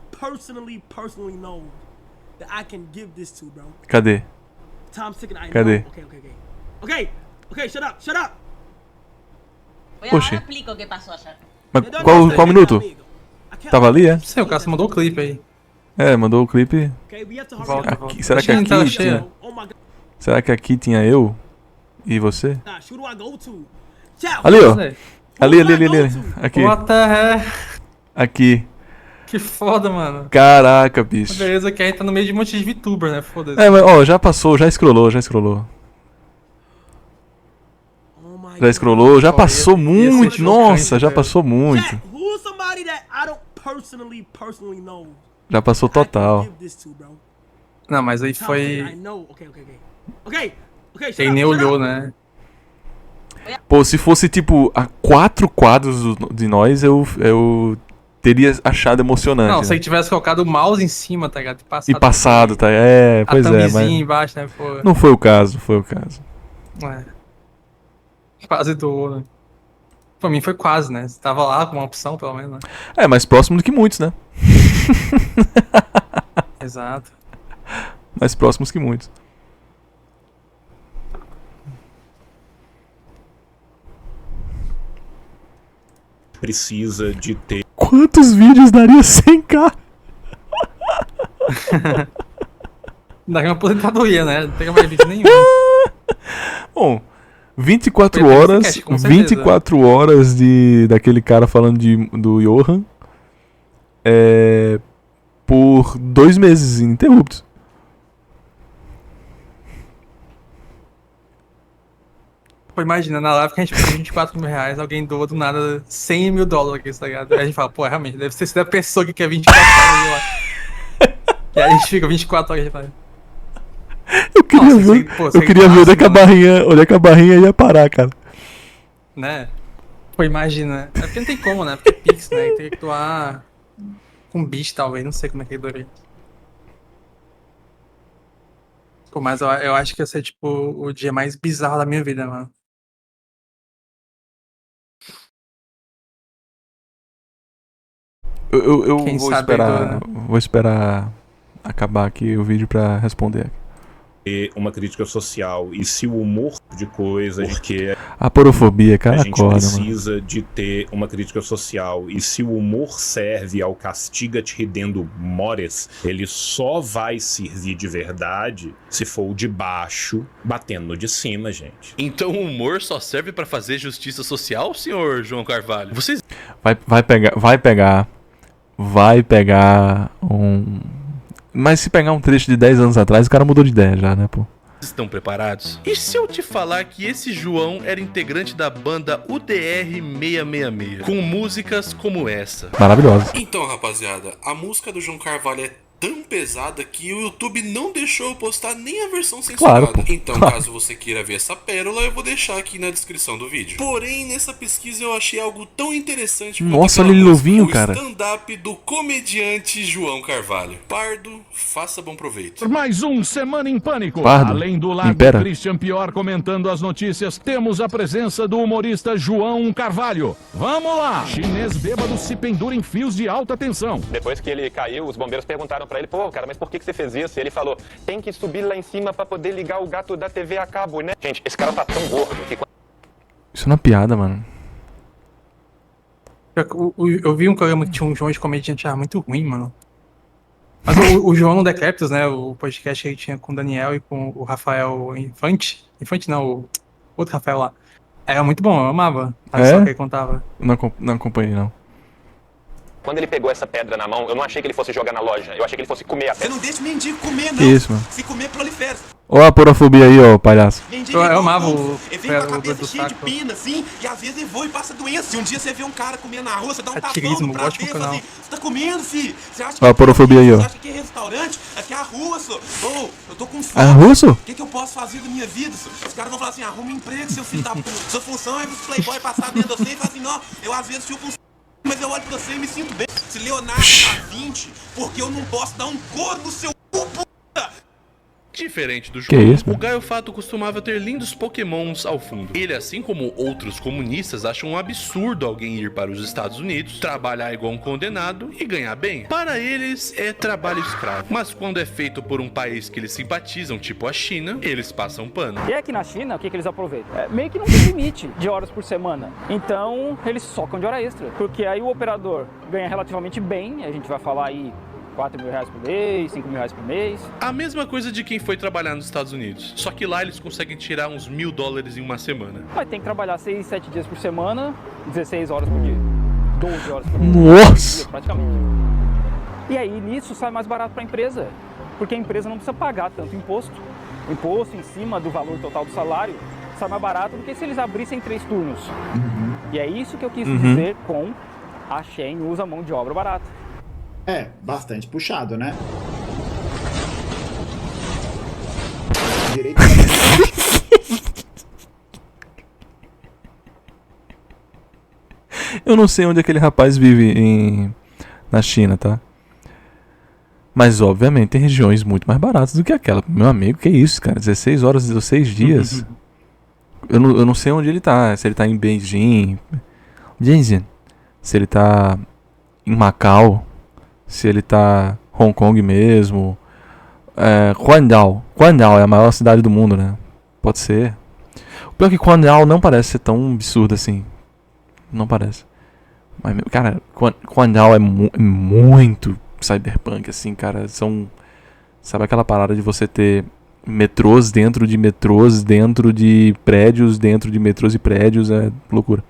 personally know that I can give this to, bro? Cadê? Tom Sick and I Cadê? know. Okay, shut up. Oxi. Explica o que passou, chefe. Mas qual minuto? Tava ali, é? Sim, o cara mandou o clipe aí. É, mandou o clipe. Volta. Será que aqui Tava tinha... cheio. Será que aqui tinha eu e você? Who do I go to? Chat, Ali, ó. Sei. Ali. Aqui. What the heck? Aqui. Que foda, mano. Caraca, bicho. Beleza, que aí tá no meio de um monte de VTuber, né? Foda-se. É, mas ó, já passou, já scrollou. Já scrollou, já passou muito. Nossa, já passou muito. Chat, who's somebody that I don't personally know Já passou that I can total. give this to, bro? Não, mas aí Tom Sick and foi... I know. Okay, shut Ele up, nem shut olhou, up. né? Pô, se fosse tipo a 4 quadros de nós, eu teria achado emocionante. Não, né? se ele tivesse colocado o mouse em cima, tá ligado? E passado, tá? É, pois a é, thumbzinha mas embaixo, né? Pô. não foi o caso, É. Quase doou, né? Pra mim foi quase, né? Você tava lá com uma opção, pelo menos, né? É, mais próximo do que muitos, né? Exato. Mais próximos que muitos. Precisa de ter... Quantos vídeos daria 100k? Daria uma aposentadoria, né? Não pega mais vídeo nenhum. Bom, 24 Foi horas, podcast, com certeza. 24 horas daquele cara falando do Johan por 2 meses ininterruptos. Pô, imagina, na live que a gente pediu 24 mil reais, alguém doa do nada 100 mil dólares, tá ligado? Aí a gente fala, pô, realmente, deve ter sido a pessoa que quer 24 horas lá. E aí a gente fica 24 horas de live. Eu queria Nossa, ver, pô, eu queria ver onde é que a barrinha ia parar, cara. Né? Pô, imagina. É porque não tem como, né? Porque é Pix, né? E teria que doar com bicho, talvez. Não sei como é que ele doaria. Pô, mas eu acho que ia ser, tipo, o dia mais bizarro da minha vida, mano. Eu Quem vou sabe esperar, doa, né? vou esperar acabar aqui o vídeo pra responder. uma crítica social e se o humor de coisa de que a porofobia, cara, a gente acorda, precisa mano. de ter uma crítica social e se o humor serve ao castiga-te ridendo mores, ele só vai servir de verdade se for o de baixo batendo no de cima, gente. Então o humor só serve pra fazer justiça social, senhor João Carvalho? Vocês Vai pegar um... Mas se pegar um trecho de 10 anos atrás, o cara mudou de ideia já, né, pô? estão preparados? E se eu te falar que esse João era integrante da banda UDR 666, com músicas como essa? Maravilhosa. Então, rapaziada, a música do João Carvalho é tão pesada que o YouTube não deixou eu postar nem a versão censurada. Claro, pô. Então, Claro. caso você queira ver essa pérola, eu vou deixar aqui na descrição do vídeo. Porém, nessa pesquisa eu achei algo tão interessante quanto Nossa, aquela olha ele música, novinho, o cara. stand-up do comediante João Carvalho. Pardo, faça bom proveito. Mais um Semana em Pânico. Pardo, Além do lado impera. Christian Pior comentando as notícias, temos a presença do humorista João Carvalho. Vamos lá! Chinês bêbado se pendura em fios de alta tensão. Depois que ele caiu, os bombeiros perguntaram pra ele, pô, cara, mas por que você fez isso? E ele falou, tem que subir lá em cima pra poder ligar o gato da TV a cabo, né? Gente, esse cara tá tão gordo que... Isso não é piada, mano. Eu vi um programa que tinha um João de comediante muito ruim, mano. Mas o João no Decreptus, né? O podcast que ele tinha com o Daniel e com o Rafael Infante. Infante não, o outro Rafael lá. Era muito bom, eu amava a história que ele contava. Não acompanhei, não. Quando ele pegou essa pedra na mão, eu não achei que ele fosse jogar na loja. Eu achei que ele fosse comer a pedra. Você não deixa o mendigo comer, não. Que isso, mano? Se comer, prolifera. Ó a porofobia aí, ó, palhaço. Eu amava o Ele vem com a cabeça cheia de pina, assim, e às vezes ele voa e passa doença. E um dia você vê um cara comendo na rua, você dá um tapão no prato dele e fala assim, você tá comendo, filho? Você acha que Ó a porofobia aí, ó. Você acha que é restaurante? Aqui é a rua, só. Ô, eu tô com fome. É russo? O que eu posso fazer da minha vida, só? Os caras vão falar assim, arruma um emprego, seu filho da puta. Sua função é os playboy passar dentro de você e falar assim, não, eu às vezes fico com mas eu olho pra você e me sinto bem. Se Leonardo tá 20, porque eu não posso dar um couro no seu cu, puta! Diferente do Que João, isso, o mano? Gaio Fato costumava ter lindos pokémons ao fundo. Ele, assim como outros comunistas, acha um absurdo alguém ir para os Estados Unidos, trabalhar igual um condenado e ganhar bem. Para eles, é trabalho escravo. Mas quando é feito por um país que eles simpatizam, tipo a China, eles passam pano. E aqui na China, o que eles aproveitam? Meio que não tem limite de horas por semana. Então, eles socam de hora extra. Porque aí o operador ganha relativamente bem, a gente vai falar aí 4 mil reais por mês, 5 mil reais por mês. A mesma coisa de quem foi trabalhar nos Estados Unidos. Só que lá eles conseguem tirar uns $1.000 em uma semana. Mas tem que trabalhar 6, 7 dias por semana, 16 horas por dia. 12 horas por dia. Nossa! Praticamente. E aí, nisso, sai mais barato para a empresa. Porque a empresa não precisa pagar tanto imposto. O imposto em cima do valor total do salário sai mais barato do que se eles abrissem 3 turnos. E é isso que eu quis dizer com a Shein usa mão de obra barata. É, bastante puxado, né? Direito Eu não sei onde aquele rapaz vive na China, tá? Mas, obviamente, tem regiões muito mais baratas do que aquela. Meu amigo, que isso, cara? 16 horas e 6 dias. Eu não sei onde ele tá. Se ele tá em Beijing. Se ele tá em Macau. Se ele tá em Hong Kong mesmo. Guangdao. Guangdao é a maior cidade do mundo, né? Pode ser. O pior é que Guangdao não parece ser tão absurdo assim. Não parece. Mas, cara, Guangdao é muito cyberpunk, assim, cara. São... Sabe aquela parada de você ter metrôs dentro de prédios, dentro de metrôs e prédios, é loucura.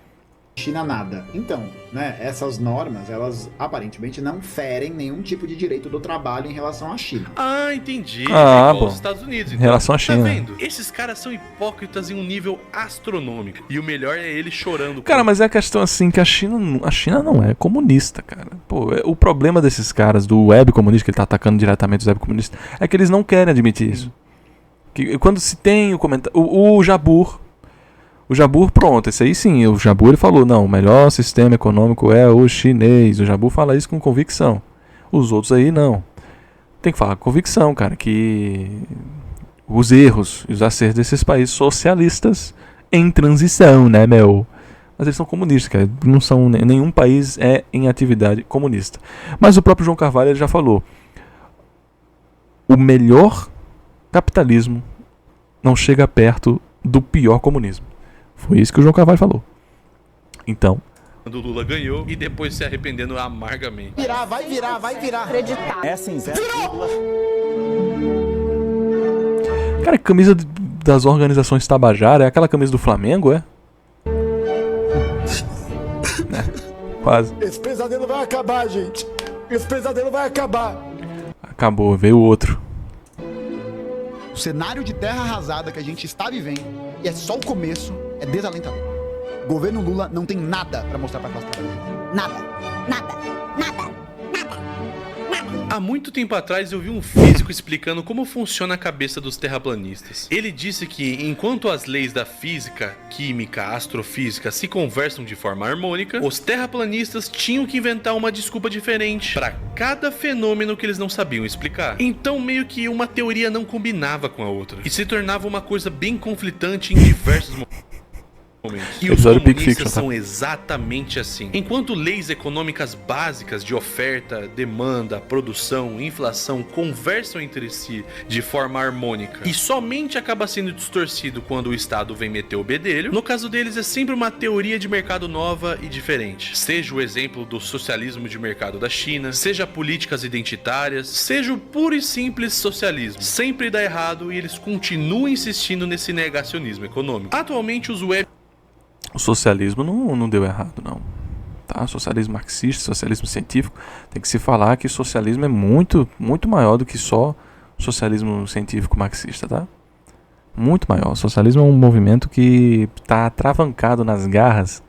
China nada. Então, né, essas normas, elas aparentemente não ferem nenhum tipo de direito do trabalho em relação à China. Ah, entendi. Ah, igual bom. os Estados Unidos. Em relação à China. Tá vendo? Esses caras são hipócritas em um nível astronômico. E o melhor é ele chorando. Cara, mas é a questão assim que a China não é comunista, cara. Pô, o problema desses caras do web comunista, que ele tá atacando diretamente os web comunistas, é que eles não querem admitir isso. Que quando se tem o comentário... O Jabur... O Jabur, pronto, esse aí sim, o Jabur ele falou, não, o melhor sistema econômico é o chinês. O Jabur fala isso com convicção. Os outros aí não. Tem que falar com convicção, cara, que os erros e os acertos desses países socialistas em transição, né, meu? Mas eles são comunistas, cara. Não são, nenhum país é em atividade comunista. Mas o próprio João Carvalho ele já falou. O melhor capitalismo não chega perto do pior comunismo. Foi isso que o João Carvalho falou. Então... Quando o Lula ganhou e depois se arrependendo amargamente. Vai virar. Acreditar. É assim, Zé. Cara, a camisa das organizações Tabajara é aquela camisa do Flamengo, é? Quase. Esse pesadelo vai acabar, gente. Esse pesadelo vai acabar. Acabou, veio outro. O cenário de terra arrasada que a gente está vivendo, e é só o começo, é desalentador. O governo Lula não tem nada pra mostrar pra classe trabalhadora. Nada. Há muito tempo atrás eu vi um físico explicando como funciona a cabeça dos terraplanistas. Ele disse que enquanto as leis da física, química, astrofísica se conversam de forma harmônica, os terraplanistas tinham que inventar uma desculpa diferente para cada fenômeno que eles não sabiam explicar. Então meio que uma teoria não combinava com a outra e se tornava uma coisa bem conflitante em diversos momentos. E os comunistas são exatamente assim. Enquanto leis econômicas básicas de oferta, demanda, produção, inflação conversam entre si de forma harmônica e somente acaba sendo distorcido quando o Estado vem meter o bedelho, no caso deles é sempre uma teoria de mercado nova e diferente. Seja o exemplo do socialismo de mercado da China, seja políticas identitárias, seja o puro e simples socialismo. Sempre dá errado e eles continuam insistindo nesse negacionismo econômico. Atualmente os O socialismo não deu errado, não. Tá? Socialismo marxista, socialismo científico, tem que se falar que socialismo é muito, muito maior do que só socialismo científico marxista, tá? Muito maior. O socialismo é um movimento que está atravancado nas garras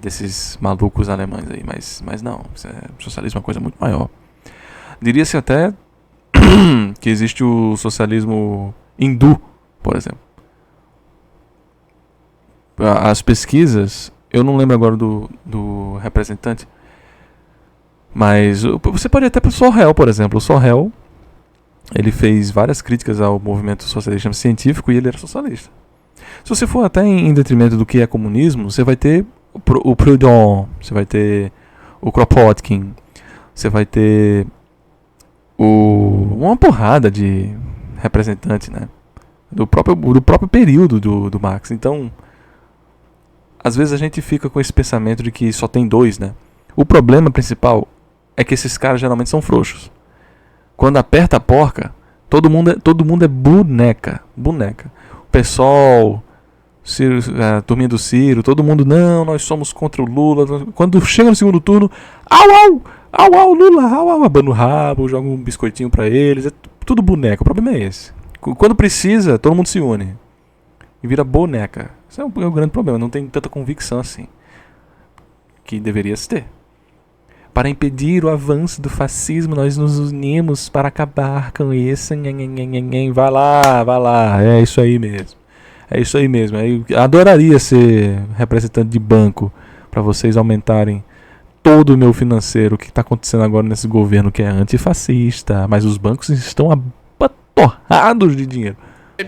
desses malucos alemães aí, mas não, o socialismo é uma coisa muito maior. Diria-se até que existe o socialismo hindu, por exemplo. As pesquisas, eu não lembro agora do representante, mas você pode ir até para o Sorrel, por exemplo. O Sorrel, ele fez várias críticas ao movimento socialista científico e ele era socialista. Se você for até em detrimento do que é comunismo, você vai ter o Proudhon, você vai ter o Kropotkin, você vai ter uma porrada de representantes, né, do próprio período do Marx. Então, às vezes a gente fica com esse pensamento de que só tem dois, né? O problema principal é que esses caras geralmente são frouxos. Quando aperta a porca, todo mundo é boneca. O pessoal, a turminha do Ciro, todo mundo, não, nós somos contra o Lula. Quando chega no segundo turno, au, Lula, au, abana o rabo, joga um biscoitinho pra eles. É tudo boneca, o problema é esse. Quando precisa, todo mundo se une e vira boneca. Isso é o grande problema, não tem tanta convicção assim que deveria se ter. Para impedir o avanço do fascismo, nós nos unimos para acabar com isso. Vai lá, é isso aí mesmo. Eu adoraria ser representante de banco para vocês aumentarem todo o meu financeiro. O que está acontecendo agora nesse governo que é antifascista, mas os bancos estão atorrados de dinheiro.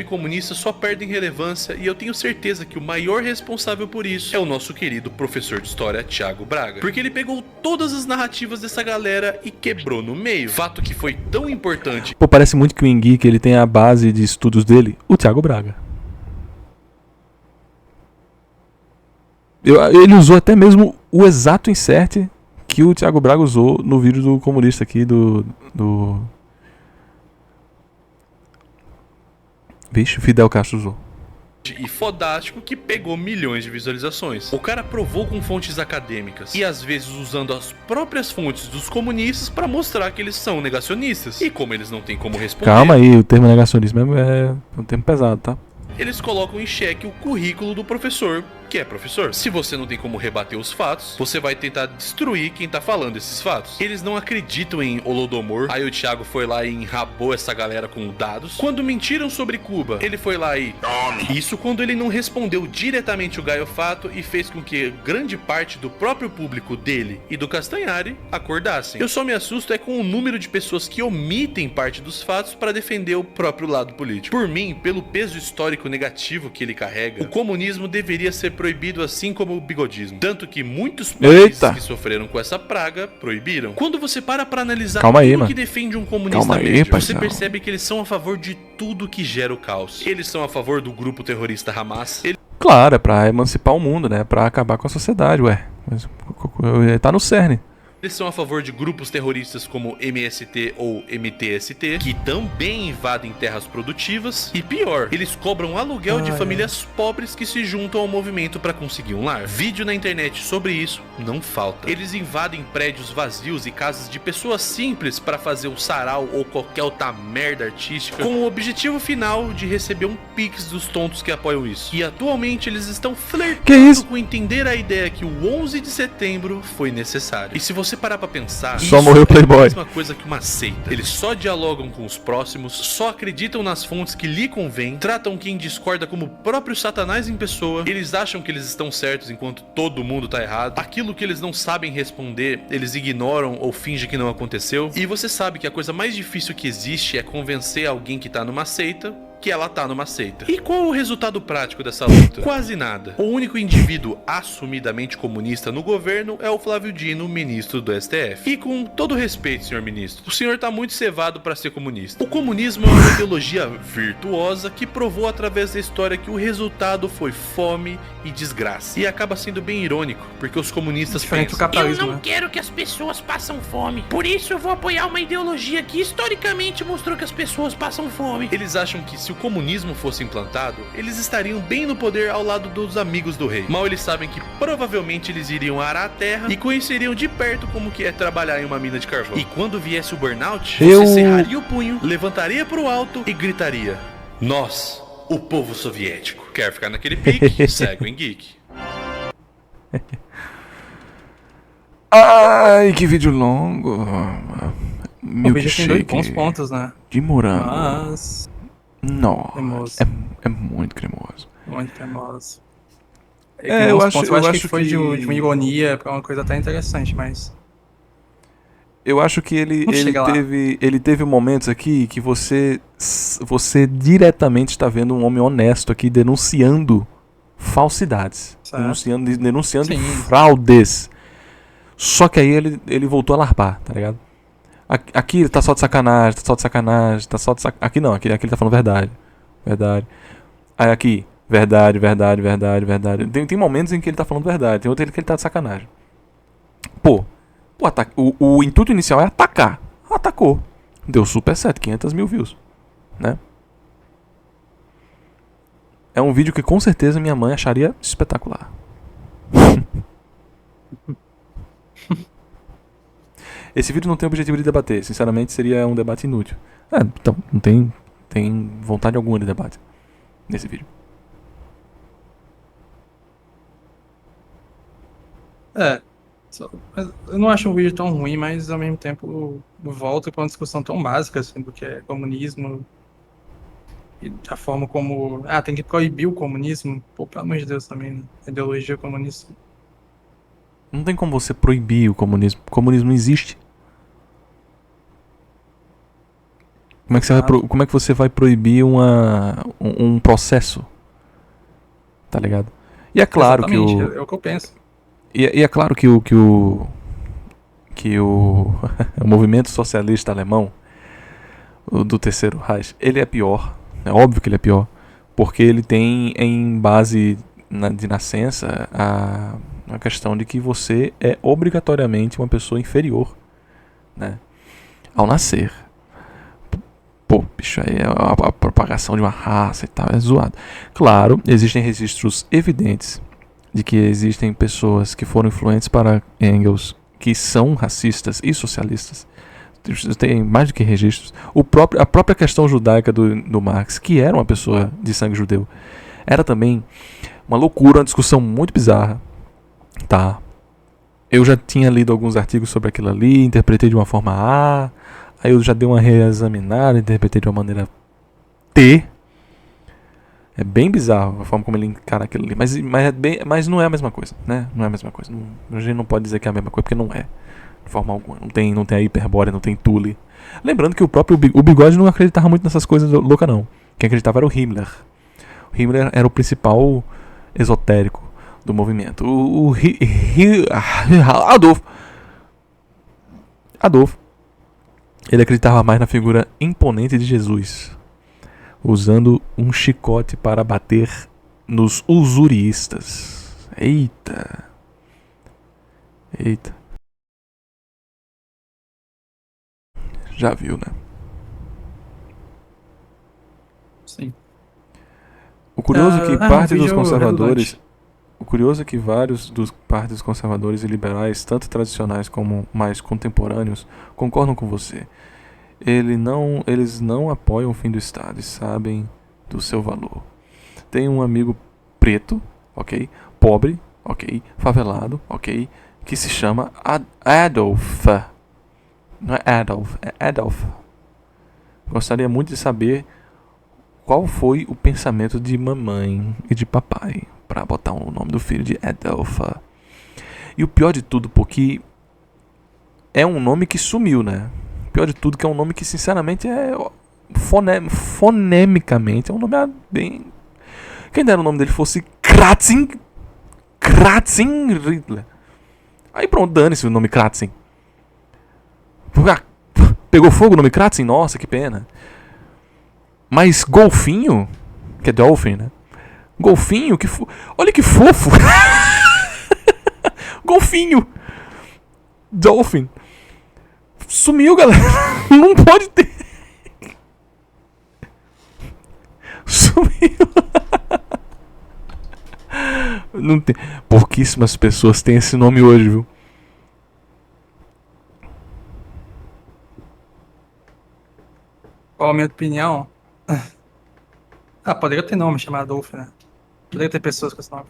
Comunistas só perdem relevância e eu tenho certeza que o maior responsável por isso é o nosso querido professor de história Thiago Braga, porque ele pegou todas as narrativas dessa galera e quebrou no meio. Fato que foi tão importante. Pô, parece muito que o Enguique, ele tem a base de estudos dele, o Thiago Braga. Ele usou até mesmo o exato insert que o Thiago Braga usou no vídeo do comunista aqui do Vixe, Fidel Castro usou. E fodástico que pegou milhões de visualizações. O cara provou com fontes acadêmicas e às vezes usando as próprias fontes dos comunistas pra mostrar que eles são negacionistas. E como eles não têm como responder... Calma aí, o termo negacionismo é um termo pesado, tá? Eles colocam em xeque o currículo do professor, que é professor. Se você não tem como rebater os fatos, você vai tentar destruir quem tá falando esses fatos. Eles não acreditam em Holodomor. Aí o Thiago foi lá e enrabou essa galera com dados. Quando mentiram sobre Cuba, ele foi lá e... Isso quando ele não respondeu diretamente o gaiofato e fez com que grande parte do próprio público dele e do Castanhari acordassem. Eu só me assusto é com o número de pessoas que omitem parte dos fatos para defender o próprio lado político. Por mim, pelo peso histórico negativo que ele carrega, o comunismo deveria ser proibido assim como o bigodismo. Tanto que muitos países que sofreram com essa praga proibiram. Quando você para analisar tudo que defende um comunista médio, você percebe que eles são a favor de tudo que gera o caos. Eles são a favor do grupo terrorista Hamas. Claro, é pra emancipar o mundo, né? Pra acabar com a sociedade, ué. Mas tá no cerne. Eles são a favor de grupos terroristas como MST ou MTST, que também invadem terras produtivas. E pior, eles cobram aluguel de famílias pobres que se juntam ao movimento para conseguir um lar. Vídeo na internet sobre isso não falta. Eles invadem prédios vazios e casas de pessoas simples para fazer um sarau ou qualquer outra merda artística, com o objetivo final de receber um pix dos tontos que apoiam isso. E atualmente eles estão flertando com entender a ideia que o 11 de setembro foi necessário. E se você parar pra pensar, só morreu o Playboy. É a mesma coisa que uma seita. Eles só dialogam com os próximos, só acreditam nas fontes que lhe convém, tratam quem discorda como o próprio Satanás em pessoa. Eles acham que eles estão certos enquanto todo mundo tá errado. Aquilo que eles não sabem responder, eles ignoram ou fingem que não aconteceu. E você sabe que a coisa mais difícil que existe é convencer alguém que tá numa seita que ela tá numa seita. E qual o resultado prático dessa luta? Quase nada. O único indivíduo assumidamente comunista no governo é o Flávio Dino, ministro do STF. E com todo respeito, senhor ministro, o senhor tá muito cevado pra ser comunista. O comunismo é uma ideologia virtuosa que provou através da história que o resultado foi fome e desgraça. E acaba sendo bem irônico, porque os comunistas pensam: eu não quero que as pessoas passem fome, por isso eu vou apoiar uma ideologia que historicamente mostrou que as pessoas passam fome. Eles acham que se o comunismo fosse implantado, eles estariam bem no poder ao lado dos amigos do rei. Mal eles sabem que provavelmente eles iriam arar a terra e conheceriam de perto como que é trabalhar em uma mina de carvão. E quando viesse o burnout, você cerraria o punho, levantaria pro alto e gritaria: nós, o povo soviético. Quer ficar naquele pique? Segue o Geek. Ai, que vídeo longo. O vídeo tem dois bons pontos, né? De morango. Mas... Nossa, é muito cremoso. Muito cremoso. Eu acho que foi de uma ironia pra uma coisa até interessante, mas... Eu acho que ele teve momentos aqui que você diretamente está vendo um homem honesto aqui denunciando falsidades. Denunciando fraudes. Só que aí ele voltou a larpar, tá ligado? Aqui ele tá só de sacanagem, Aqui não, aqui ele tá falando verdade. Aí aqui, verdade. Tem momentos em que ele tá falando verdade, tem outros em que ele tá de sacanagem. O intuito inicial é atacar. Atacou. Deu super certo, 500 mil views, né? É um vídeo que com certeza minha mãe acharia espetacular. Esse vídeo não tem o objetivo de debater. Sinceramente, seria um debate inútil. Então, não tem vontade alguma de debate nesse vídeo. Eu não acho um vídeo tão ruim, mas ao mesmo tempo volta para uma discussão tão básica assim, do que é comunismo e da forma como... tem que proibir o comunismo. Pelo amor de Deus também, né? A ideologia comunista. Não tem como você proibir o comunismo. O comunismo existe. Como é que você vai proibir um processo? Tá ligado? E é claro que é o que eu penso. E é claro que o movimento socialista alemão do Terceiro Reich, ele é pior. É óbvio que ele é pior. Porque ele tem em base de nascença a questão de que você é obrigatoriamente uma pessoa inferior, né? Ao nascer. Bicho, aí é a propagação de uma raça e tal, é zoado. Claro, existem registros evidentes de que existem pessoas que foram influentes para Engels, que são racistas e socialistas. Tem mais do que registros. A própria questão judaica do Marx, que era uma pessoa de sangue judeu, era também uma loucura, uma discussão muito bizarra. Tá. Eu já tinha lido alguns artigos sobre aquilo ali, interpretei de uma forma A, aí eu já dei uma reexaminada, interpretei de uma maneira T. É bem bizarro a forma como ele encara aquilo ali, mas não é a mesma coisa, né? Não é a mesma coisa. A gente não pode dizer que é a mesma coisa, porque não é. De forma alguma. Não tem a hiperbórea, não tem Tule. Lembrando que o Bigode não acreditava muito nessas coisas loucas, não. Quem acreditava era o Himmler. O Himmler era o principal esotérico do movimento. Adolf. Ele acreditava mais na figura imponente de Jesus, usando um chicote para bater nos usuriistas. Eita. Já viu, né? Sim. O curioso é que parte dos conservadores... O curioso é que vários dos partidos conservadores e liberais, tanto tradicionais como mais contemporâneos, concordam com você. Eles não apoiam o fim do Estado e sabem do seu valor. Tem um amigo preto, ok? Pobre, ok? Favelado, ok? Que se chama Adolf. Não é Adolf, é Adolf. Gostaria muito de saber qual foi o pensamento de mamãe e de papai para botar o nome do filho de Adolf. E o pior de tudo, porque é um nome que sumiu, né? O pior de tudo que é um nome que sinceramente fonemicamente é um nome bem... Quem dera o nome dele fosse Kratzin Riddler. Aí pronto, dane-se o nome Kratzin. Pegou fogo o nome Kratzin? Nossa, que pena. Mas Golfinho, que é Dolphin, né? Golfinho, olha que fofo. Golfinho. Dolphin. Sumiu, galera. Não pode ter. Sumiu. Não tem. Pouquíssimas pessoas têm esse nome hoje, viu? Qual a minha opinião? Poderia ter nome chamado Adolfo, né? Poderia ter pessoas com esse nome.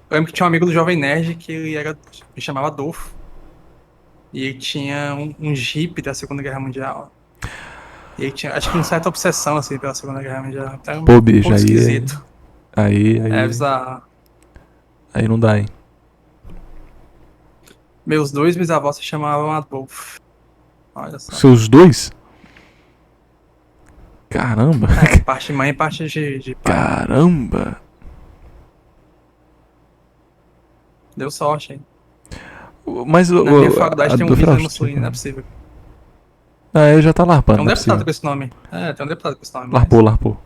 Eu lembro que tinha um amigo do Jovem Nerd que ele chamava Adolfo. E ele tinha um Jeep da Segunda Guerra Mundial. E ele tinha, acho que uma certa obsessão, assim, pela Segunda Guerra Mundial. Então, pô, bicho, um pouco esquisito. Aí. É bizarro. Aí não dá, hein? Meus 2 bisavós se chamavam Adolfo. Olha só. Seus 2? Caramba. Parte de mãe e parte de pai. Caramba. Deu sorte, hein? Mas na minha faculdade tem um Hitler Mussolini, não é possível. Ele já tá larpando. Tem um deputado com esse nome. Tem um deputado com esse nome. Larpou.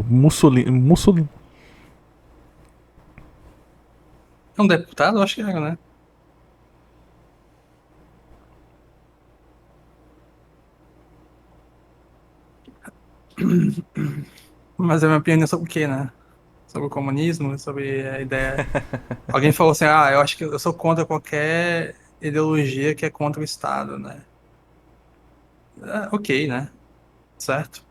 Mussolini. É um deputado? Eu acho que era, né? Mas a minha opinião sobre o que, né? Sobre o comunismo, sobre a ideia... Alguém falou assim, eu acho que eu sou contra qualquer ideologia que é contra o Estado, né? Ok, né? Certo.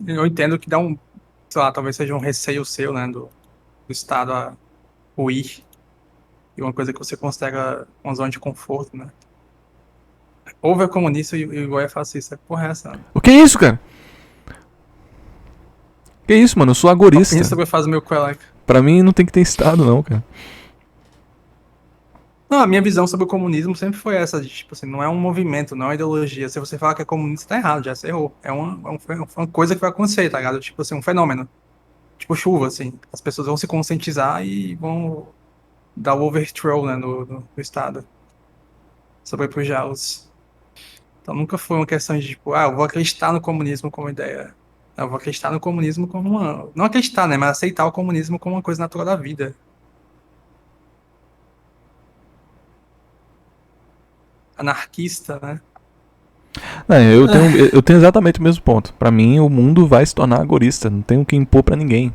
Eu entendo que dá um... Sei lá, talvez seja um receio seu, né? Do Estado a ruir. E uma coisa que você considera uma zona de conforto, né? Ou é comunista e igual é fascista. Porra, é essa? O que é isso, cara? Que isso, mano? Eu sou agorista. Isso vai fazer meu colega. Pra mim não tem que ter Estado, não, cara. Não, a minha visão sobre o comunismo sempre foi essa, de, tipo assim, não é um movimento, não é uma ideologia. Se você falar que é comunista, tá errado, já se errou. É uma coisa que vai acontecer, tá ligado? Tipo assim, um fenômeno. Tipo chuva, assim. As pessoas vão se conscientizar e vão dar o overthrow, né, no Estado. Sobrepujá-los. Então nunca foi uma questão de, tipo, eu vou acreditar no comunismo como ideia. Eu vou acreditar no comunismo como uma... Não acreditar, né, mas aceitar o comunismo como uma coisa natural da vida. Anarquista, né? Eu tenho exatamente o mesmo ponto. Pra mim, o mundo vai se tornar agorista. Não tem o que impor pra ninguém.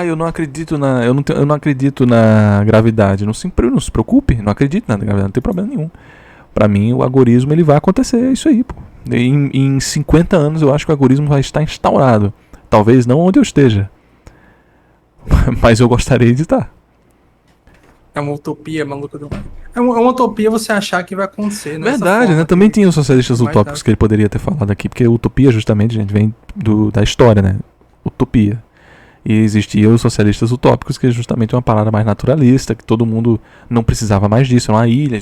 Eu não acredito na... Eu não acredito na gravidade. Não se preocupe. Não acredito na gravidade. Não tem problema nenhum. Pra mim, o agorismo ele vai acontecer. É isso aí, pô. Em 50 anos, eu acho que o agorismo vai estar instaurado. Talvez não onde eu esteja. Mas eu gostaria de estar. É uma utopia maluca do... É uma utopia você achar que vai acontecer, né? Verdade, né? Também tinha os socialistas utópicos que ele poderia ter falado aqui. Porque utopia, justamente, gente, vem da história, né? Utopia. E existiam os socialistas utópicos, que é justamente uma parada mais naturalista, que todo mundo não precisava mais disso. É uma ilha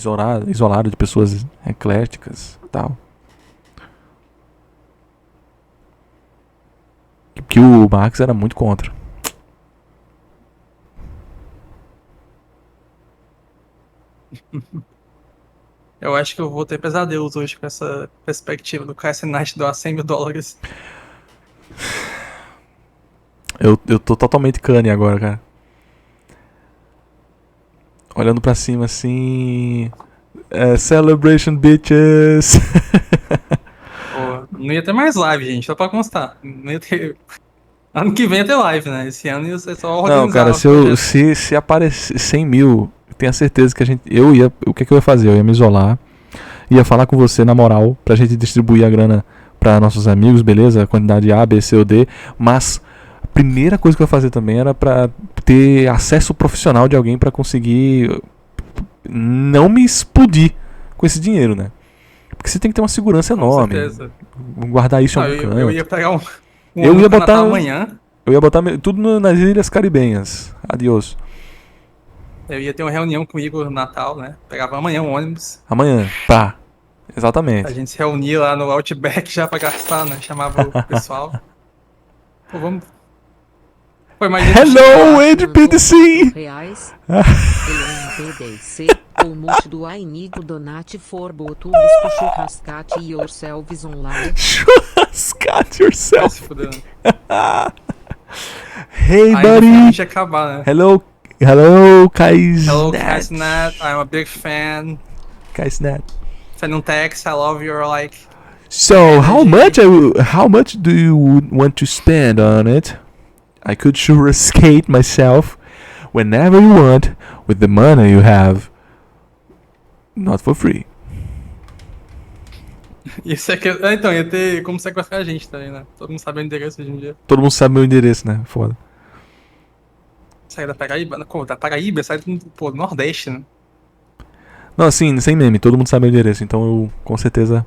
isolada de pessoas ecléticas e tal. Que o Marx era muito contra. Eu acho que eu vou ter pesadelos hoje com essa perspectiva do Cassie Knight doar $100 mil. Eu tô totalmente cane agora, cara. Olhando pra cima assim... Celebration, bitches! Pô, não ia ter mais live, gente, só pra constar. Não ia ter... Ano que vem ia ter live, né? Esse ano ia ser só organizar. Não, cara, se aparecer 100 mil, tenho certeza que o que eu ia fazer? Eu ia me isolar, ia falar com você na moral, pra gente distribuir a grana pra nossos amigos, beleza? A quantidade A, B, C ou D, mas... A primeira coisa que eu ia fazer também era pra ter acesso profissional de alguém pra conseguir não me explodir com esse dinheiro, né? Porque você tem que ter uma segurança enorme. Com certeza. Guardar isso em algum canto. Eu ia pegar eu ia botar amanhã. Eu ia botar tudo nas Ilhas Caribenhas. Adiós. Eu ia ter uma reunião comigo no Natal, né? Pegava amanhã um ônibus. Amanhã, tá. A Exatamente. gente se reunia lá no Outback já pra gastar, né? Chamava o pessoal. Pô, vamos. Foi mais Hello, NPDC! Reais. LMPDC. Ou multi do I need to donate for botubes to churrascate yourselves online. Churrascate yourself. Hey, Aí buddy. a gente ia acabar, né? Hello, Kaisnet. Hello, Kaisnet. I'm a big fan. Kaisnet. Send um text. I love your like. So, how much do you want to spend on it? I could churrascate myself whenever you want with the money you have. Not for free. Isso é que. Então, ia ter como sequestrar a gente também, né? Todo mundo sabe o endereço hoje em dia. Todo mundo sabe meu endereço, né? Foda. Sair da Paraíba? Como? Da Paraíba? Sai do Nordeste, né? Não, assim, sem meme, todo mundo sabe meu endereço, então eu com certeza.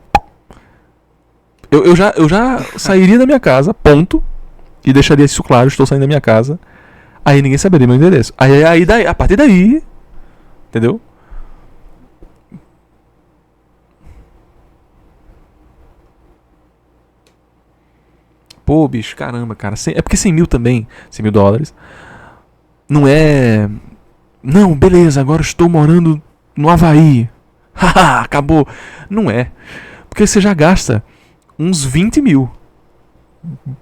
Eu já sairia da minha casa, ponto. E deixaria isso claro, estou saindo da minha casa. Aí ninguém saberia meu endereço. Aí daí, a partir daí. Entendeu? Pô, bicho, caramba, cara. É porque 100 mil também, 100 mil dólares. Não é. Não, beleza, agora estou morando no Havaí. Haha, acabou. Não é. Porque você já gasta uns 20 mil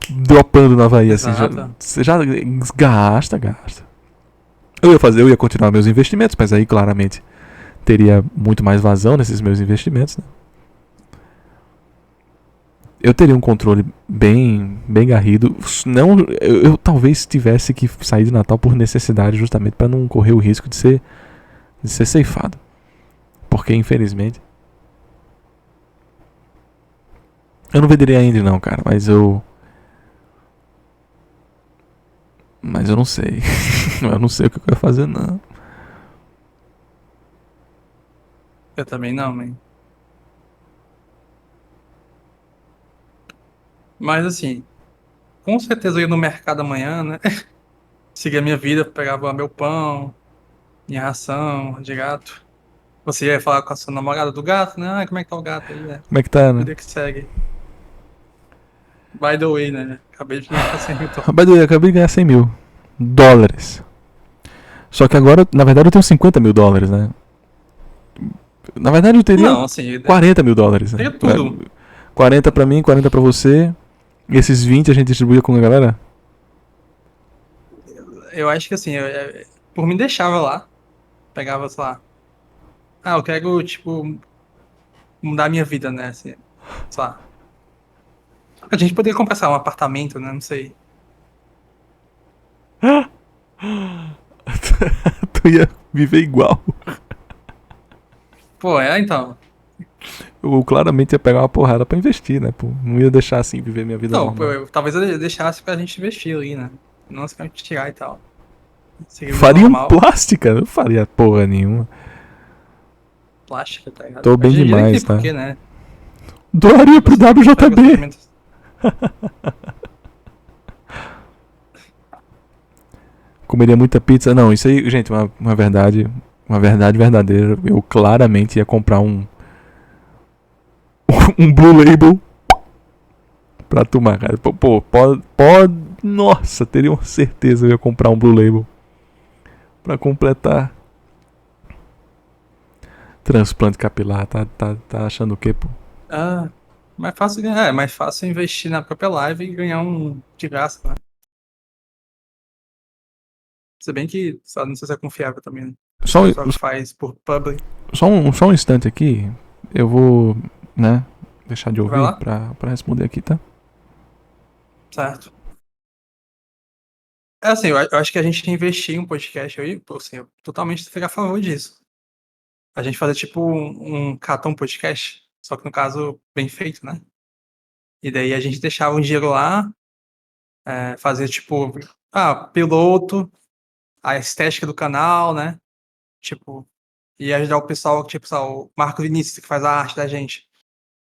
dropando no Havaí, assim. Você já gasta. Eu ia continuar meus investimentos, mas aí claramente teria muito mais vazão nesses meus investimentos, né? Eu teria um controle bem garrido. Não, eu talvez tivesse que sair de Natal por necessidade, justamente para não correr o risco de ser ceifado. Porque, infelizmente, eu não venderia ainda não, cara, mas eu não sei. Eu não sei o que eu quero fazer, não. Eu também não, man. Mas assim, com certeza eu ia no mercado amanhã, né? Seguir a minha vida, pegava meu pão, minha ração de gato. Você ia falar com a sua namorada do gato, né? Ah, como é que tá o gato aí, né? Como é que tá, né? Vida que segue. By the way, né? Acabei de ganhar 100 mil dólares. By the way, acabei de ganhar 100 mil dólares. Só que agora, na verdade, eu tenho 50 mil dólares, né? Na verdade, eu teria Não, assim, 40 mil dólares. Né? Teria tudo. 40 pra mim, 40 pra você. E esses 20 a gente distribuía com a galera? Eu acho que assim, por mim deixava lá. Pegava, sei lá. Ah, eu quero, tipo, mudar a minha vida, né? Assim, sei lá. A gente poderia comprar, sei lá, um apartamento, né? Não sei. Tu ia viver igual. Pô, então. Eu claramente ia pegar uma porrada pra investir, né? Pô, não ia deixar assim viver minha vida Não, normal. talvez eu deixasse pra gente investir ali, né? Não se quer tirar e tal. Faria plástica? Não faria porra nenhuma. Plástica, tá ligado? Tô bem demais, tá? Porque, né? Doaria pro WJB. Comeria muita pizza. Não, isso aí, gente, uma verdade verdadeira. Eu claramente ia comprar um Blue Label pra tomar, cara. Pô, pode. Nossa, teria uma certeza eu ia comprar um Blue Label pra completar. Transplante capilar, tá achando o quê, pô? Ah, mais fácil investir na própria live e ganhar um de graça, né? Se bem que, não sei se é confiável também, né? Só faz por public. Só um instante aqui. Eu vou, né, deixar de ouvir pra responder aqui, tá? Certo. É assim, eu acho que a gente investir em um podcast aí, assim, eu totalmente fico a favor disso. A gente fazer tipo um cartão podcast, só que no caso bem feito, né? E daí a gente deixava um dinheiro lá, fazer tipo, piloto, a estética do canal, né? Tipo, e ajudar o pessoal, tipo, o Marco Vinícius, que faz a arte da gente.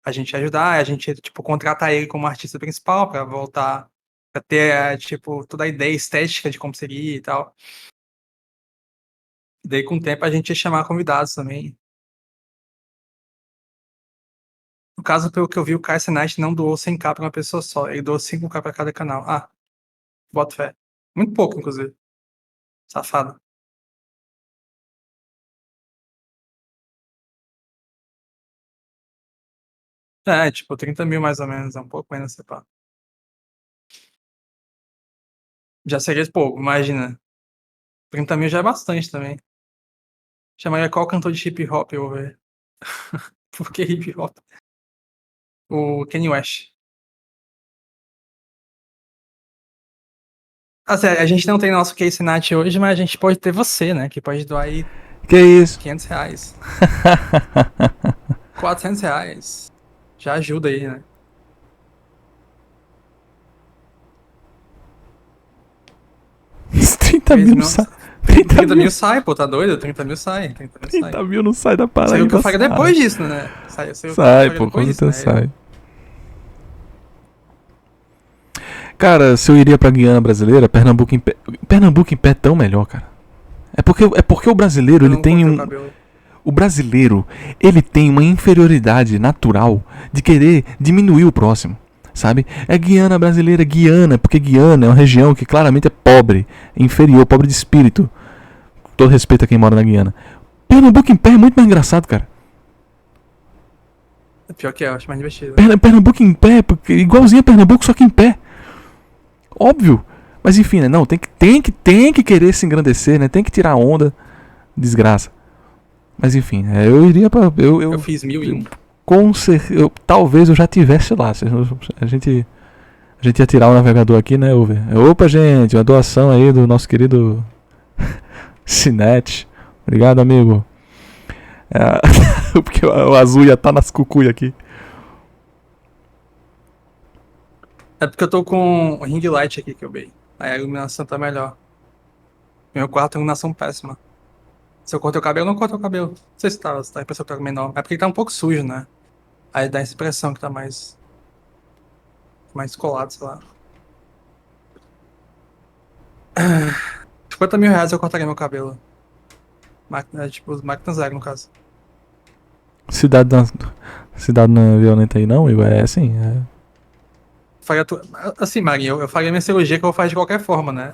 A gente ajudar, a gente, tipo, contratar ele como artista principal pra voltar a ter, tipo, toda a ideia estética de como seria e tal. E daí, com o tempo, a gente ia chamar convidados também. No caso, pelo que eu vi, o Kai Cenat não doou 100k pra uma pessoa só. Ele doou 5k pra cada canal. Ah, boto fé. Muito pouco, inclusive. Safado. É, tipo, 30 mil mais ou menos. É um pouco menos, sepá. Já seria pouco, imagina. 30 mil já é bastante também. Chamaria qual cantor de hip hop, eu vou ver. Por que hip hop? O Kanye West. Assim, a gente não tem nosso Case Nat hoje, mas a gente pode ter você, né? Que pode doar aí. Que isso? R$500. R$400. Já ajuda aí, né? Os 30 mil não sai. 30 mil sai, pô, tá doido? 30 mil sai. 30 mil não sai da parada. Sei o que eu faria depois disso, né? Sai, pô, quando você sai. Cara, se eu iria pra Guiana brasileira, Pernambuco em pé é tão melhor, cara. É porque o brasileiro, ele tem o brasileiro, ele tem uma inferioridade natural de querer diminuir o próximo, sabe? É Guiana brasileira, Guiana, porque Guiana é uma região que claramente é pobre, inferior, pobre de espírito. Com todo respeito a quem mora na Guiana. Pernambuco em pé é muito mais engraçado, cara. Pior que é, eu acho mais divertido. Pernambuco em pé, igualzinho a Pernambuco, só que em pé. Óbvio. Mas enfim, né? Não, tem que querer se engrandecer, né? Tem que tirar onda. Desgraça. Mas enfim, eu iria pra... Eu fiz 1001. Talvez eu já tivesse lá. A gente ia tirar o navegador aqui, né, Uber? Opa, gente, uma doação aí do nosso querido Cinet. Obrigado, amigo. Porque o azul ia estar nas cucuia aqui. É porque eu tô com ring light aqui que eu bei. Aí a iluminação tá melhor. Meu quarto tem iluminação péssima. Se eu cortei o cabelo, eu não cortei o cabelo. Não sei se tá a impressão que tá menor. É porque ele tá um pouco sujo, né? Aí dá essa impressão que tá mais colado, sei lá. R$50 mil eu cortaria meu cabelo. Tipo, máquina zero, no caso. Cidade não é violenta aí não, Igor? É assim, Assim, Marinho, eu faria minha cirurgia que eu vou fazer de qualquer forma, né?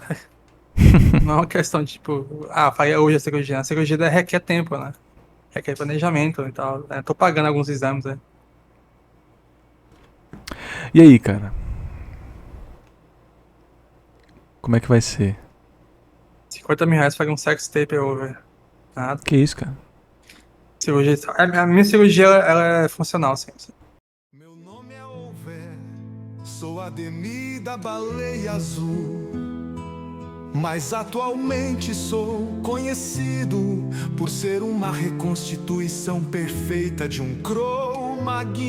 Não é uma questão de, tipo, faria hoje a cirurgia. A cirurgia requer tempo, né? Requer planejamento e tal. Né? Tô pagando alguns exames, né? E aí, cara? Como é que vai ser? R$50 mil faria um sex tape over. Nada. Que isso, cara? Cirurgia. A minha cirurgia, ela é funcional, sim. Sou Ademir da Baleia Azul, mas atualmente sou conhecido por ser uma reconstituição perfeita de um Cro-Magnum.